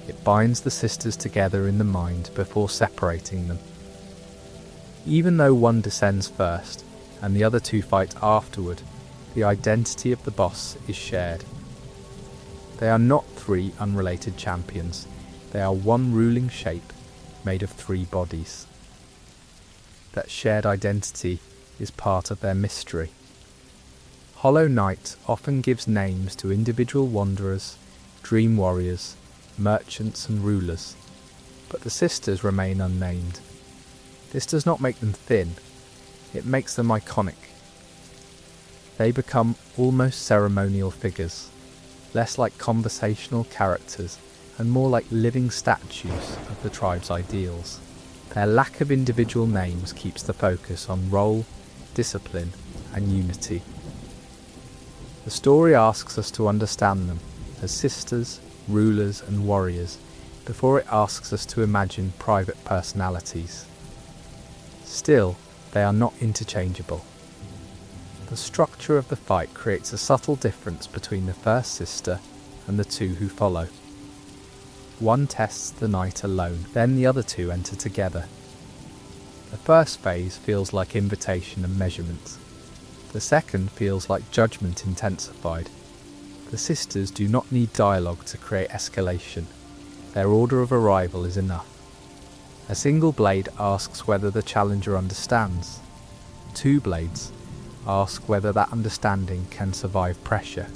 It binds the sisters together in the mind before separating them. Even though one descends first and the other 2 fight afterward, the identity of the boss is shared. They are not 3 unrelated champions. They are one ruling shape made of 3 bodies. That shared identity is part of their mystery. Hollow Knight often gives names to individual wanderers, dream warriors, merchants and rulers, but the sisters remain unnamed. This does not make them thin, it makes them iconic. They become almost ceremonial figures, less like conversational characters and more like living statues of the tribe's ideals. Their lack of individual names keeps the focus on role, discipline and unity. The story asks us to understand them as sisters, rulers and warriors before it asks us to imagine private personalities. Still, they are not interchangeable. The structure of the fight creates a subtle difference between the first sister and the two who follow. One tests the knight alone, then the other two enter together. The first phase feels like invitation and measurement. The second feels like judgment intensified. The sisters do not need dialogue to create escalation. Their order of arrival is enough. A single blade asks whether the challenger understands. Two blades ask whether that understanding can survive pressure.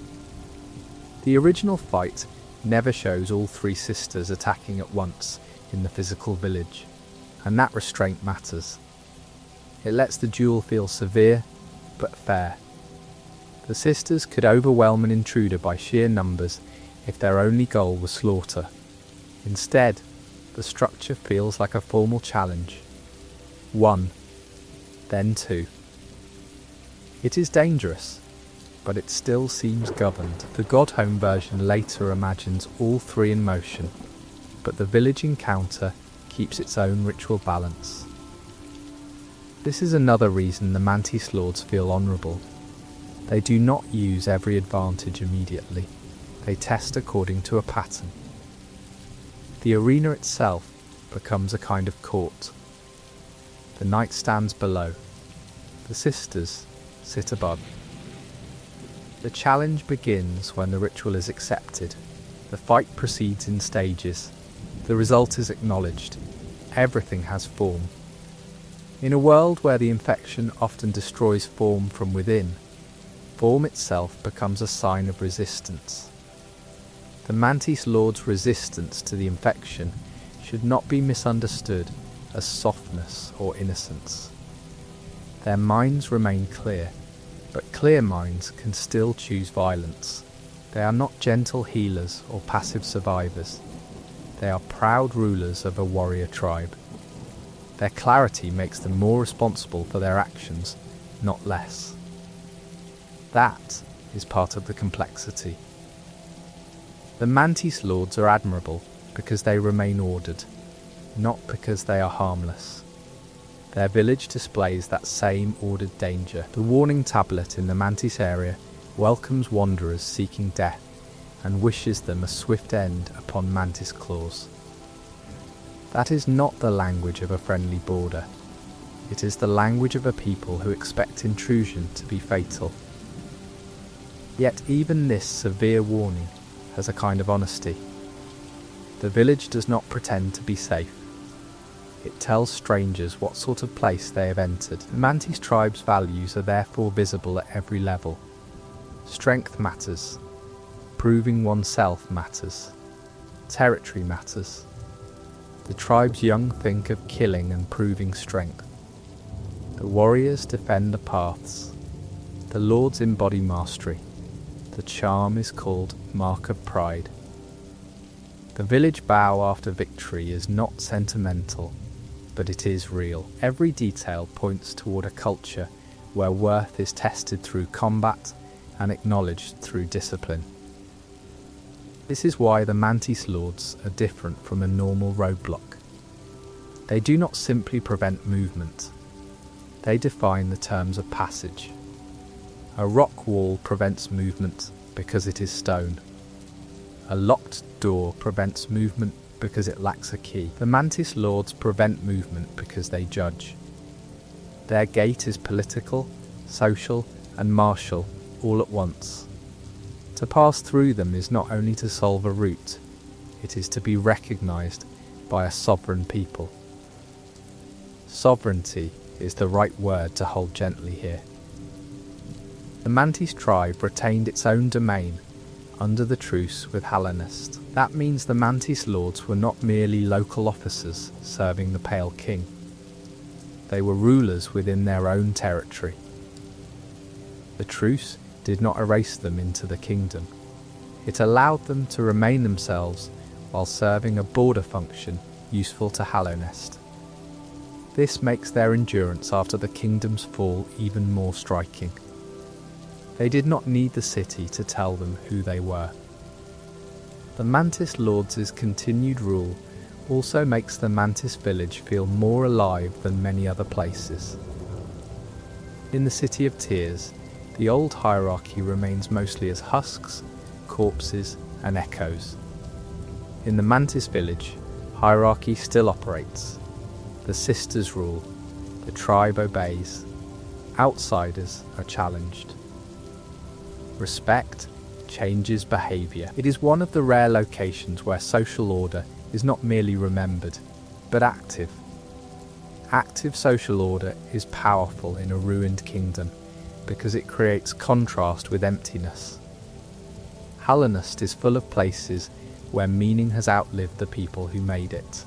The original fight never shows all three sisters attacking at once in the physical village, and that restraint matters. It lets the duel feel severe, but fair. The sisters could overwhelm an intruder by sheer numbers if their only goal was slaughter. Instead, the structure feels like a formal challenge. 1, then 2. It is dangerous, but it still seems governed. The Godhome version later imagines all three in motion, but the village encounter keeps its own ritual balance. This is another reason the Mantis Lords feel honourable. They do not use every advantage immediately. They test according to a pattern. The arena itself becomes a kind of court. The knight stands below. The sisters sit above. The challenge begins when the ritual is accepted. The fight proceeds in stages. The result is acknowledged. Everything has form. In a world where the infection often destroys form from within, form itself becomes a sign of resistance. The Mantis Lord's resistance to the infection should not be misunderstood as softness or innocence. Their minds remain clear, but clear minds can still choose violence. They are not gentle healers or passive survivors. They are proud rulers of a warrior tribe. Their clarity makes them more responsible for their actions, not less. That is part of the complexity. The Mantis Lords are admirable because they remain ordered, not because they are harmless. Their village displays that same ordered danger. The warning tablet in the Mantis area welcomes wanderers seeking death and wishes them a swift end upon Mantis claws. That is not the language of a friendly border. It is the language of a people who expect intrusion to be fatal. Yet even this severe warning has a kind of honesty. The village does not pretend to be safe. It tells strangers what sort of place they have entered. The Mantis tribe's values are therefore visible at every level. Strength matters. Proving oneself matters. Territory matters. The tribe's young think of killing and proving strength. The warriors defend the paths. The lords embody mastery. The charm is called Mark of Pride. The village bow after victory is not sentimental, but it is real. Every detail points toward a culture where worth is tested through combat and acknowledged through discipline. This is why the Mantis Lords are different from a normal roadblock. They do not simply prevent movement. They define the terms of passage. A rock wall prevents movement because it is stone. A locked door prevents movement because it lacks a key. The Mantis Lords prevent movement because they judge. Their gate is political, social, and martial all at once. To pass through them is not only to solve a route, it is to be recognised by a sovereign people. Sovereignty is the right word to hold gently here. The Mantis tribe retained its own domain under the truce with Hellenist. That means the Mantis Lords were not merely local officers serving the Pale King. They were rulers within their own territory. The truce did not erase them into the kingdom. It allowed them to remain themselves while serving a border function useful to Hellenist. This makes their endurance after the kingdom's fall even more striking. They did not need the city to tell them who they were. The Mantis Lords' continued rule also makes the Mantis village feel more alive than many other places. In the City of Tears, The old hierarchy remains mostly as husks, corpses, and echoes. In the Mantis village, hierarchy still operates. The sisters rule, the tribe obeys, outsiders are challenged. Respect changes behaviour. It is one of the rare locations where social order is not merely remembered, but active. Active social order is powerful in a ruined kingdom because it creates contrast with emptiness. Hallownest is full of places where meaning has outlived the people who made it.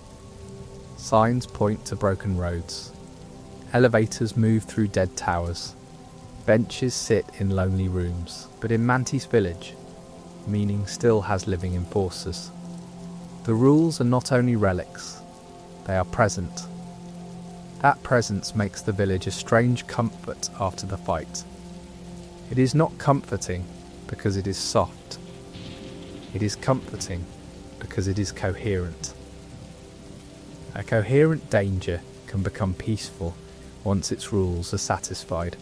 Signs point to broken roads. Elevators move through dead towers. Benches sit in lonely rooms. But in Mantis village, meaning still has living enforcers. The rules are not only relics, they are present. That presence makes the village a strange comfort after the fight. It is not comforting because it is soft. It is comforting because it is coherent. A coherent danger can become peaceful once its rules are satisfied.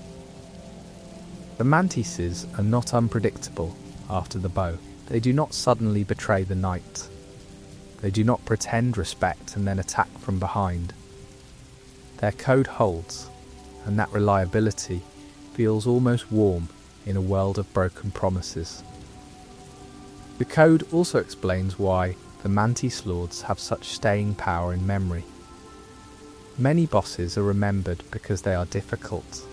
The mantises are not unpredictable after the bow. They do not suddenly betray the night. They do not pretend respect and then attack from behind. Their code holds, and that reliability feels almost warm in a world of broken promises. The code also explains why the Mantis Lords have such staying power in memory. Many bosses are remembered because they are difficult,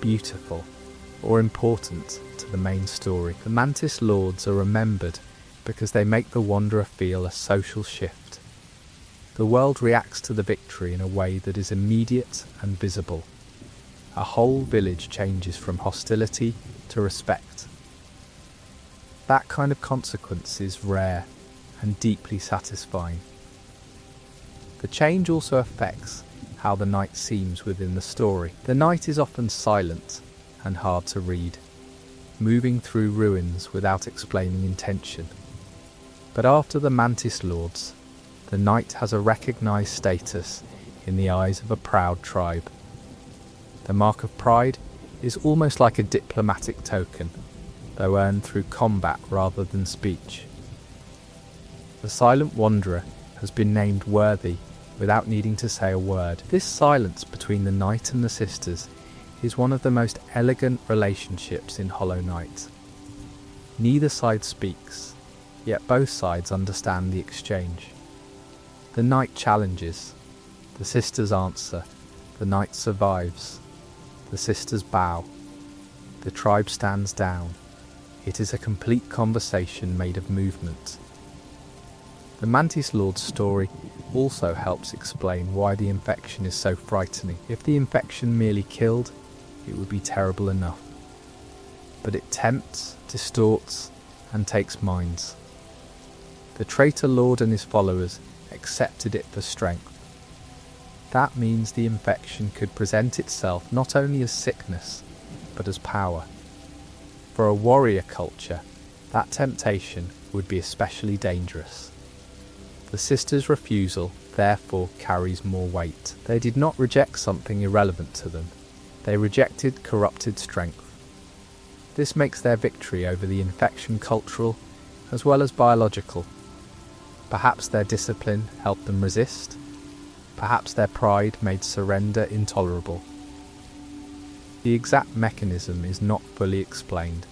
beautiful, or important to the main story. The Mantis Lords are remembered because they make the Wanderer feel a social shift. The world reacts to the victory in a way that is immediate and visible. A whole village changes from hostility to respect. That kind of consequence is rare and deeply satisfying. The change also affects how the night seems within the story. The night is often silent and hard to read, moving through ruins without explaining intention. But after the Mantis Lords, the night has a recognised status in the eyes of a proud tribe. The mark of pride is almost like a diplomatic token, though earned through combat rather than speech. The Silent Wanderer has been named worthy without needing to say a word. This silence between the knight and the sisters is one of the most elegant relationships in Hollow Knight. Neither side speaks, yet both sides understand the exchange. The knight challenges, the sisters answer, the knight survives, the sisters bow, the tribe stands down. It is a complete conversation made of movement. The Mantis Lord's story also helps explain why the infection is so frightening. If the infection merely killed, it would be terrible enough. But it tempts, distorts, and takes minds. The traitor lord and his followers accepted it for strength. That means the infection could present itself not only as sickness, but as power. For a warrior culture, that temptation would be especially dangerous. The sisters' refusal therefore carries more weight. They did not reject something irrelevant to them. They rejected corrupted strength. This makes their victory over the infection cultural as well as biological. Perhaps their discipline helped them resist. Perhaps their pride made surrender intolerable. The exact mechanism is not fully explained,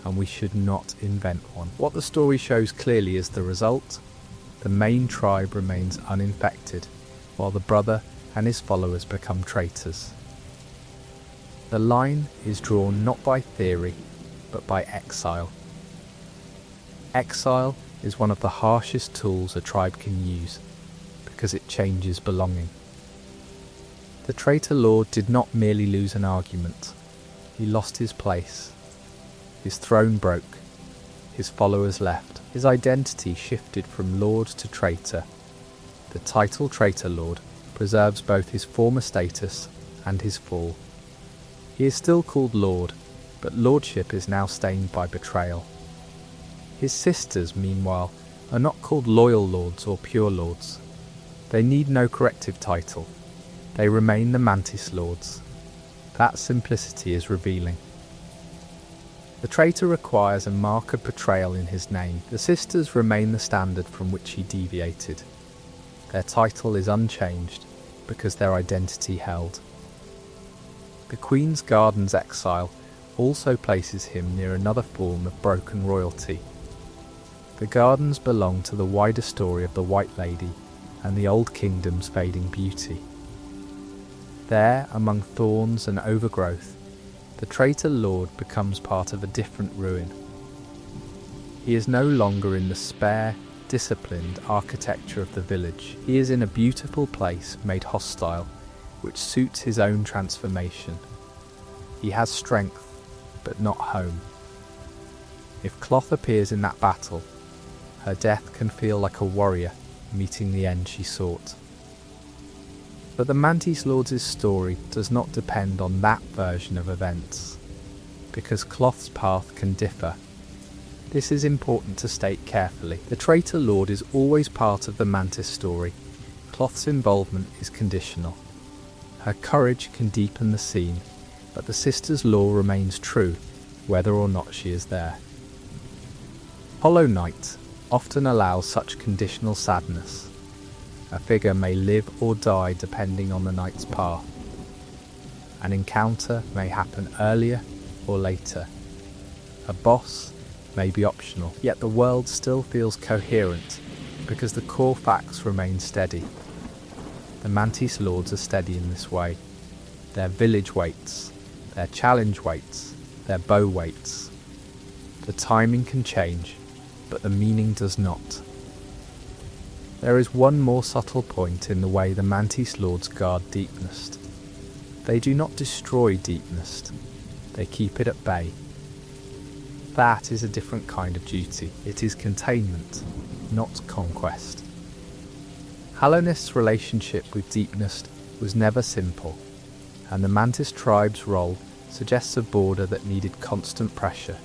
and we should not invent one. What the story shows clearly is the result. The main tribe remains uninfected, while the brother and his followers become traitors. The line is drawn not by theory, but by exile. Exile is one of the harshest tools a tribe can use, because it changes belonging. The traitor lord did not merely lose an argument, he lost his place. His throne broke, his followers left, his identity shifted from lord to traitor. The title traitor lord preserves both his former status and his fall. He is still called lord, but lordship is now stained by betrayal. His sisters, meanwhile, are not called loyal lords or pure lords. They need no corrective title. They remain the Mantis Lords. That simplicity is revealing. The traitor requires a mark of betrayal in his name. The sisters remain the standard from which he deviated. Their title is unchanged because their identity held. The Queen's Garden's exile also places him near another form of broken royalty. The Gardens belong to the wider story of the White Lady and the Old Kingdom's fading beauty. There, among thorns and overgrowth, the traitor lord becomes part of a different ruin. He is no longer in the spare, disciplined architecture of the village. He is in a beautiful place made hostile, which suits his own transformation. He has strength, but not home. If Cloth appears in that battle, her death can feel like a warrior meeting the end she sought. But the Mantis Lord's story does not depend on that version of events, because Cloth's path can differ. This is important to state carefully. The traitor lord is always part of the Mantis story. Cloth's involvement is conditional. Her courage can deepen the scene, but the sister's law remains true, whether or not she is there. Hollow Knight often allows such conditional sadness. A figure may live or die depending on the knight's path. An encounter may happen earlier or later. A boss may be optional, yet the world still feels coherent because the core facts remain steady. The Mantis Lords are steady in this way. Their village waits, their challenge waits, their bow waits. The timing can change, but the meaning does not. There is one more subtle point in the way the Mantis Lords guard Deepnest. They do not destroy Deepnest, they keep it at bay. That is a different kind of duty. It is containment, not conquest. Hallownest's relationship with Deepnest was never simple, and the Mantis tribe's role suggests a border that needed constant pressure.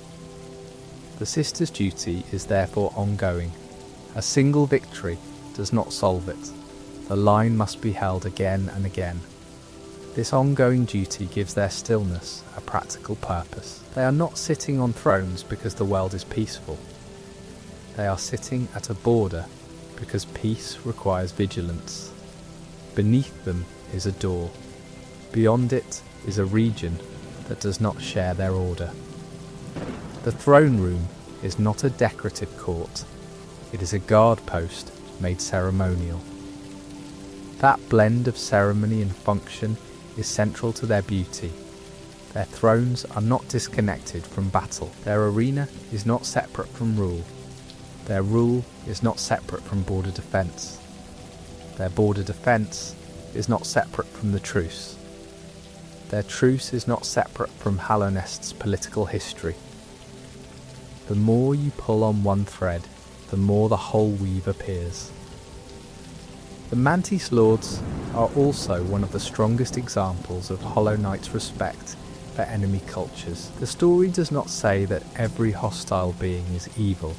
The sister's duty is therefore ongoing. A single victory does not solve it. The line must be held again and again. This ongoing duty gives their stillness a practical purpose. They are not sitting on thrones because the world is peaceful. They are sitting at a border because peace requires vigilance. Beneath them is a door. Beyond it is a region that does not share their order. The throne room is not a decorative court. It is a guard post made ceremonial. That blend of ceremony and function is central to their beauty. Their thrones are not disconnected from battle. Their arena is not separate from rule. Their rule is not separate from border defence. Their border defence is not separate from the truce. Their truce is not separate from Hallownest's political history. The more you pull on one thread, the more the whole weave appears. The Mantis Lords are also one of the strongest examples of Hollow Knight's respect for enemy cultures. The story does not say that every hostile being is evil.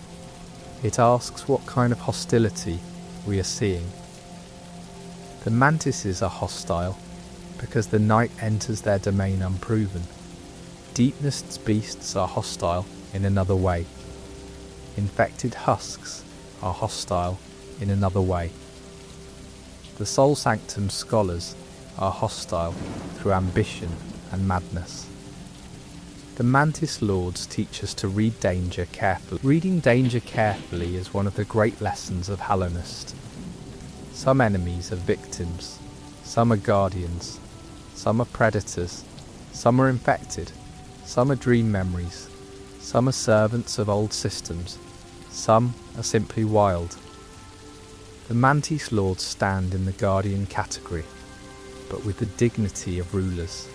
It asks what kind of hostility we are seeing. The Mantises are hostile because the knight enters their domain unproven. Deepnest's beasts are hostile in another way. Infected husks are hostile in another way. The Soul Sanctum scholars are hostile through ambition and madness. The Mantis Lords teach us to read danger carefully. Reading danger carefully is one of the great lessons of Hallownest. Some enemies are victims, some are guardians, some are predators, some are infected, some are dream memories, some are servants of old systems, some are simply wild. The Mantis Lords stand in the guardian category, but with the dignity of rulers.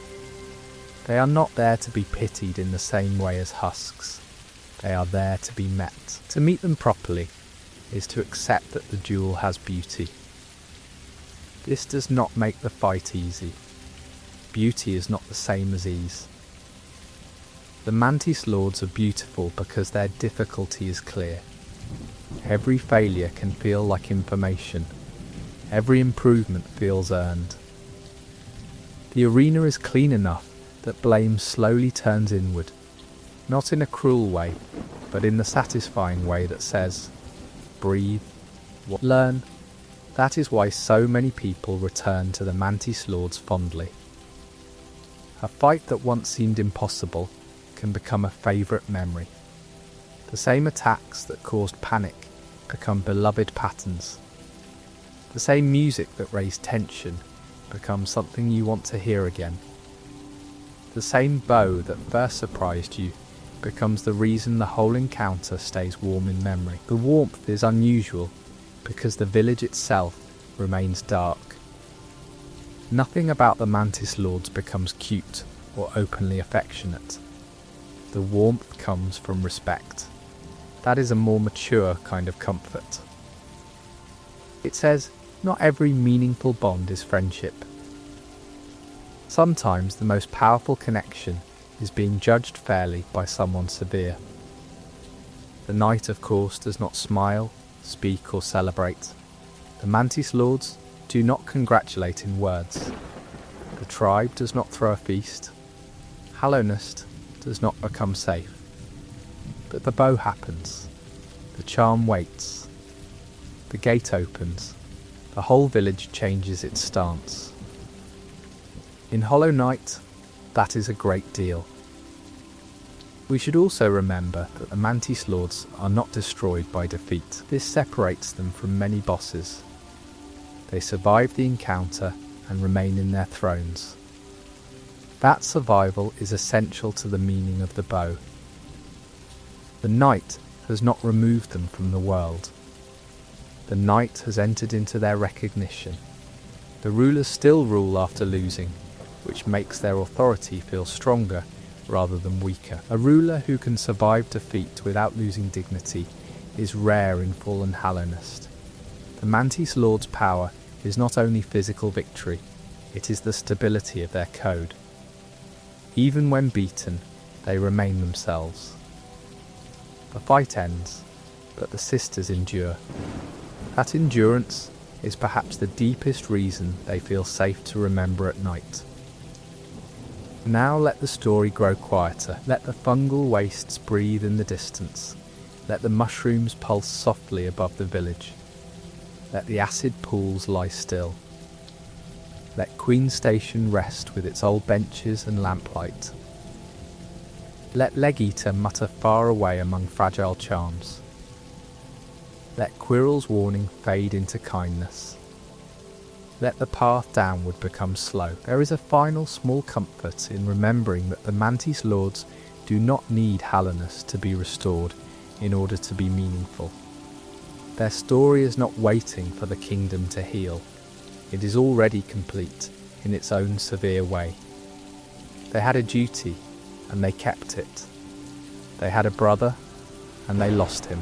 They are not there to be pitied in the same way as husks. They are there to be met. To meet them properly is to accept that the duel has beauty. This does not make the fight easy. Beauty is not the same as ease. The Mantis Lords are beautiful because their difficulty is clear. Every failure can feel like information. Every improvement feels earned. The arena is clean enough that blame slowly turns inward. not in a cruel way, but in the satisfying way that says, breathe, learn. That is why so many people return to the Mantis Lords fondly. A fight that once seemed impossible can become a favourite memory. The same attacks that caused panic become beloved patterns. The same music that raised tension becomes something you want to hear again. The same bow that first surprised you becomes the reason the whole encounter stays warm in memory. The warmth is unusual because the village itself remains dark. Nothing about the Mantis Lords becomes cute or openly affectionate. The warmth comes from respect. That is a more mature kind of comfort. It says, not every meaningful bond is friendship. Sometimes the most powerful connection is being judged fairly by someone severe. The knight, of course, does not smile, speak or celebrate. The Mantis Lords do not congratulate in words. The tribe does not throw a feast. Hallownest does not become safe. But the bow happens. The charm waits. The gate opens. The whole village changes its stance. In Hollow Knight, that is a great deal. We should also remember that the Mantis Lords are not destroyed by defeat. This separates them from many bosses. They survive the encounter and remain in their thrones. That survival is essential to the meaning of the bow. The knight has not removed them from the world. The knight has entered into their recognition. The rulers still rule after losing, which makes their authority feel stronger rather than weaker. A ruler who can survive defeat without losing dignity is rare in Fallen Hallownest. The Mantis Lord's power is not only physical victory, it is the stability of their code. Even when beaten, they remain themselves. The fight ends, but the sisters endure. That endurance is perhaps the deepest reason they feel safe to remember at night. Now let the story grow quieter. Let the fungal wastes breathe in the distance. Let the mushrooms pulse softly above the village. Let the acid pools lie still. Let Queen Station rest with its old benches and lamplight. Let Leg-Eater mutter far away among fragile charms. Let Quirrell's warning fade into kindness. Let the path downward become slow. There is a final small comfort in remembering that the Mantis Lords do not need Hallownest to be restored in order to be meaningful. Their story is not waiting for the kingdom to heal. It is already complete in its own severe way. They had a duty, and they kept it. They had a brother, and they lost him.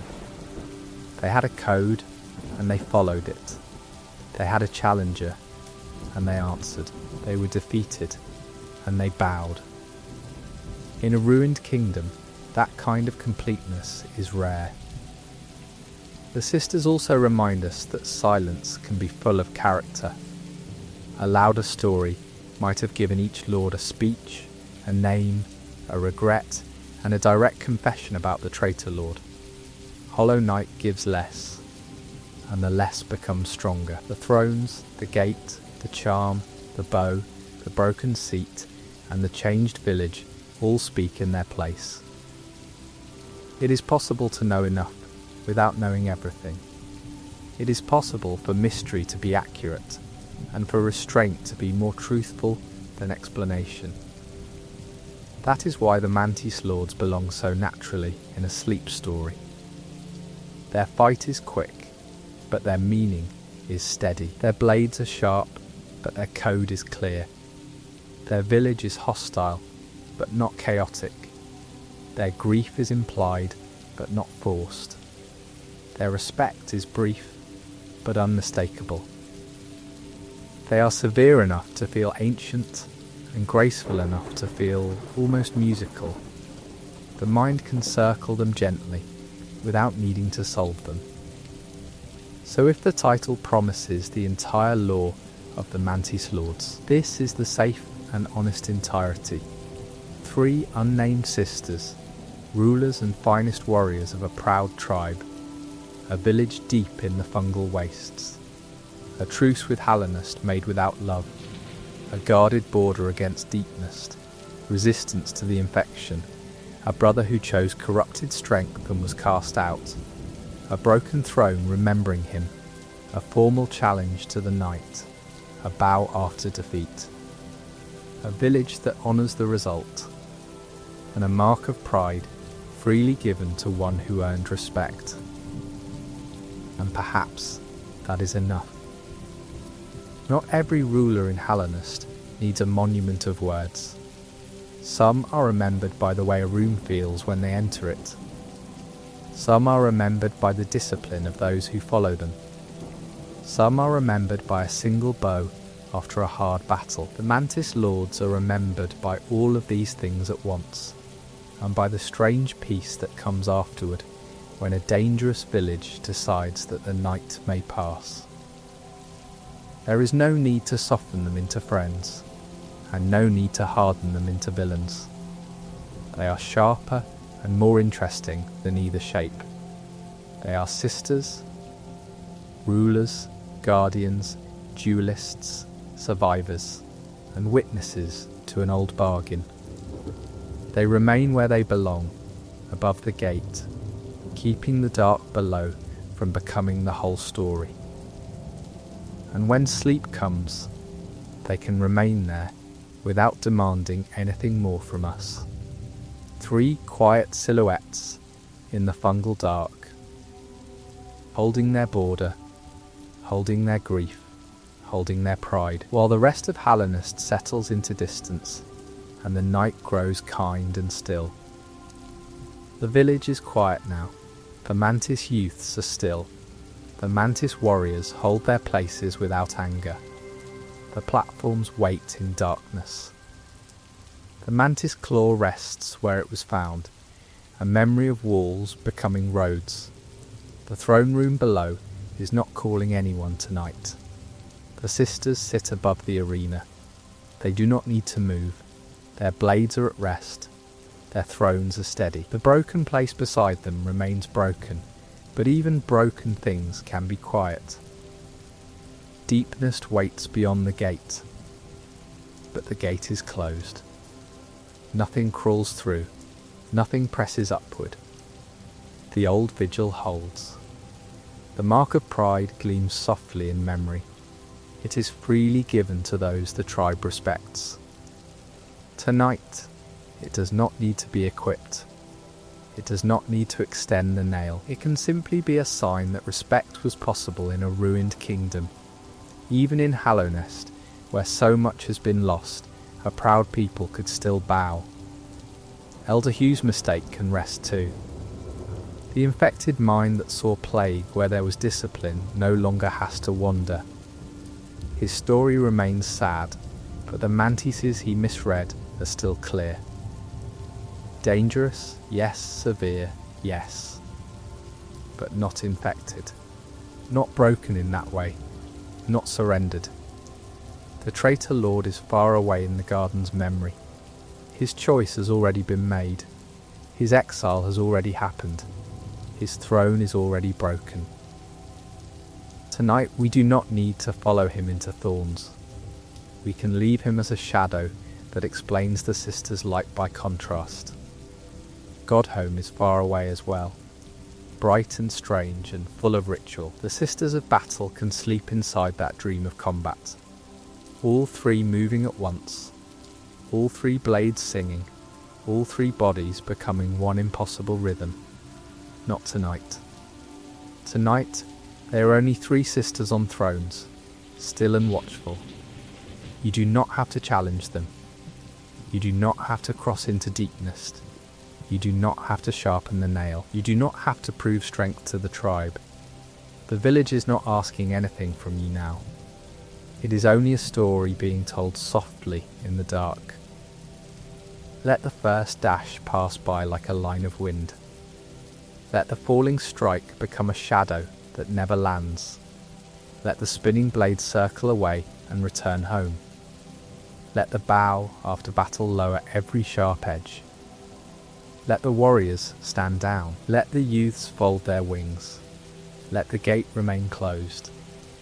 They had a code, and they followed it. They had a challenger, and they answered. They were defeated, and they bowed. In a ruined kingdom, that kind of completeness is rare. The sisters also remind us that silence can be full of character. A louder story might have given each lord a speech, a name, a regret, and a direct confession about the traitor lord. Hollow Knight gives less, and the less becomes stronger. The thrones, the gate, the charm, the bow, the broken seat, and the changed village all speak in their place. It is possible to know enough without knowing everything. It is possible for mystery to be accurate, and for restraint to be more truthful than explanation. That is why the Mantis Lords belong so naturally in a sleep story. Their fight is quick, but their meaning is steady. Their blades are sharp, but their code is clear. Their village is hostile, but not chaotic. Their grief is implied, but not forced. Their respect is brief, but unmistakable. They are severe enough to feel ancient, and graceful enough to feel almost musical. The mind can circle them gently, without needing to solve them. So if the title promises the entire lore of the Mantis Lords, this is the safe and honest entirety. 3 unnamed sisters, rulers and finest warriors of a proud tribe, a village deep in the fungal wastes, a truce with Hellenist made without love, a guarded border against deepness, resistance to the infection, a brother who chose corrupted strength and was cast out, a broken throne remembering him, a formal challenge to the night, a bow after defeat, a village that honours the result, and a mark of pride freely given to one who earned respect. And perhaps that is enough. Not every ruler in Hellenist needs a monument of words. Some are remembered by the way a room feels when they enter it. Some are remembered by the discipline of those who follow them. Some are remembered by a single bow after a hard battle. The Mantis lords are remembered by all of these things at once, and by the strange peace that comes afterward when a dangerous village decides that the night may pass. There is no need to soften them into friends, and no need to harden them into villains. They are sharper and more interesting than either shape. They are sisters, rulers, guardians, duelists, survivors, and witnesses to an old bargain. They remain where they belong, above the gate, keeping the dark below from becoming the whole story. And when sleep comes, they can remain there without demanding anything more from us. 3 quiet silhouettes in the fungal dark, holding their border, holding their grief, holding their pride, while the rest of Hellenist settles into distance and the night grows kind and still. The village is quiet now. The Mantis youths are still. The Mantis warriors hold their places without anger. The platforms wait in darkness. The Mantis claw rests where it was found, a memory of walls becoming roads. The throne room below is not calling anyone tonight. The sisters sit above the arena. They do not need to move. Their blades are at rest. Their thrones are steady. The broken place beside them remains broken, but even broken things can be quiet. Deepness waits beyond the gate, but the gate is closed. Nothing crawls through, nothing presses upward. The old vigil holds. The mark of pride gleams softly in memory. It is freely given to those the tribe respects. Tonight, it does not need to be equipped. It does not need to extend the nail. It can simply be a sign that respect was possible in a ruined kingdom. Even in Hellenist, where so much has been lost, a proud people could still bow. Elder Hugh's mistake can rest too. The infected mind that saw plague where there was discipline no longer has to wander. His story remains sad, but the mantises he misread are still clear. Dangerous, yes. Severe, yes. But not infected. Not broken in that way. Not surrendered. The traitor lord is far away in the garden's memory. His choice has already been made. His exile has already happened. His throne is already broken. Tonight we do not need to follow him into thorns. We can leave him as a shadow that explains the sisters' light by contrast. Godhome is far away as well. Bright and strange and full of ritual, the sisters of battle can sleep inside that dream of combat. All 3 moving at once, all 3 blades singing, all 3 bodies becoming one impossible rhythm. Not tonight. Tonight, there are only 3 sisters on thrones, still and watchful. You do not have to challenge them. You do not have to cross into deepness. You do not have to sharpen the nail. You do not have to prove strength to the tribe. The village is not asking anything from you now. It is only a story being told softly in the dark. Let the first dash pass by like a line of wind. Let the falling strike become a shadow that never lands. Let the spinning blade circle away and return home. Let the bow after battle lower every sharp edge. Let the warriors stand down. Let the youths fold their wings. Let the gate remain closed.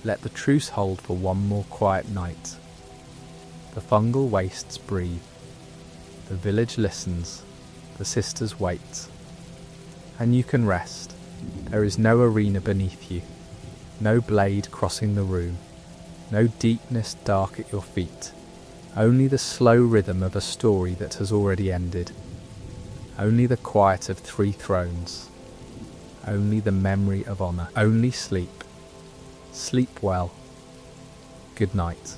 Let the truce hold for one more quiet night. The fungal wastes breathe. The village listens. The sisters wait. And you can rest. There is no arena beneath you. No blade crossing the room. No deepness dark at your feet. Only the slow rhythm of a story that has already ended. Only the quiet of 3 thrones. Only the memory of honour. Only sleep. Sleep well. Good night.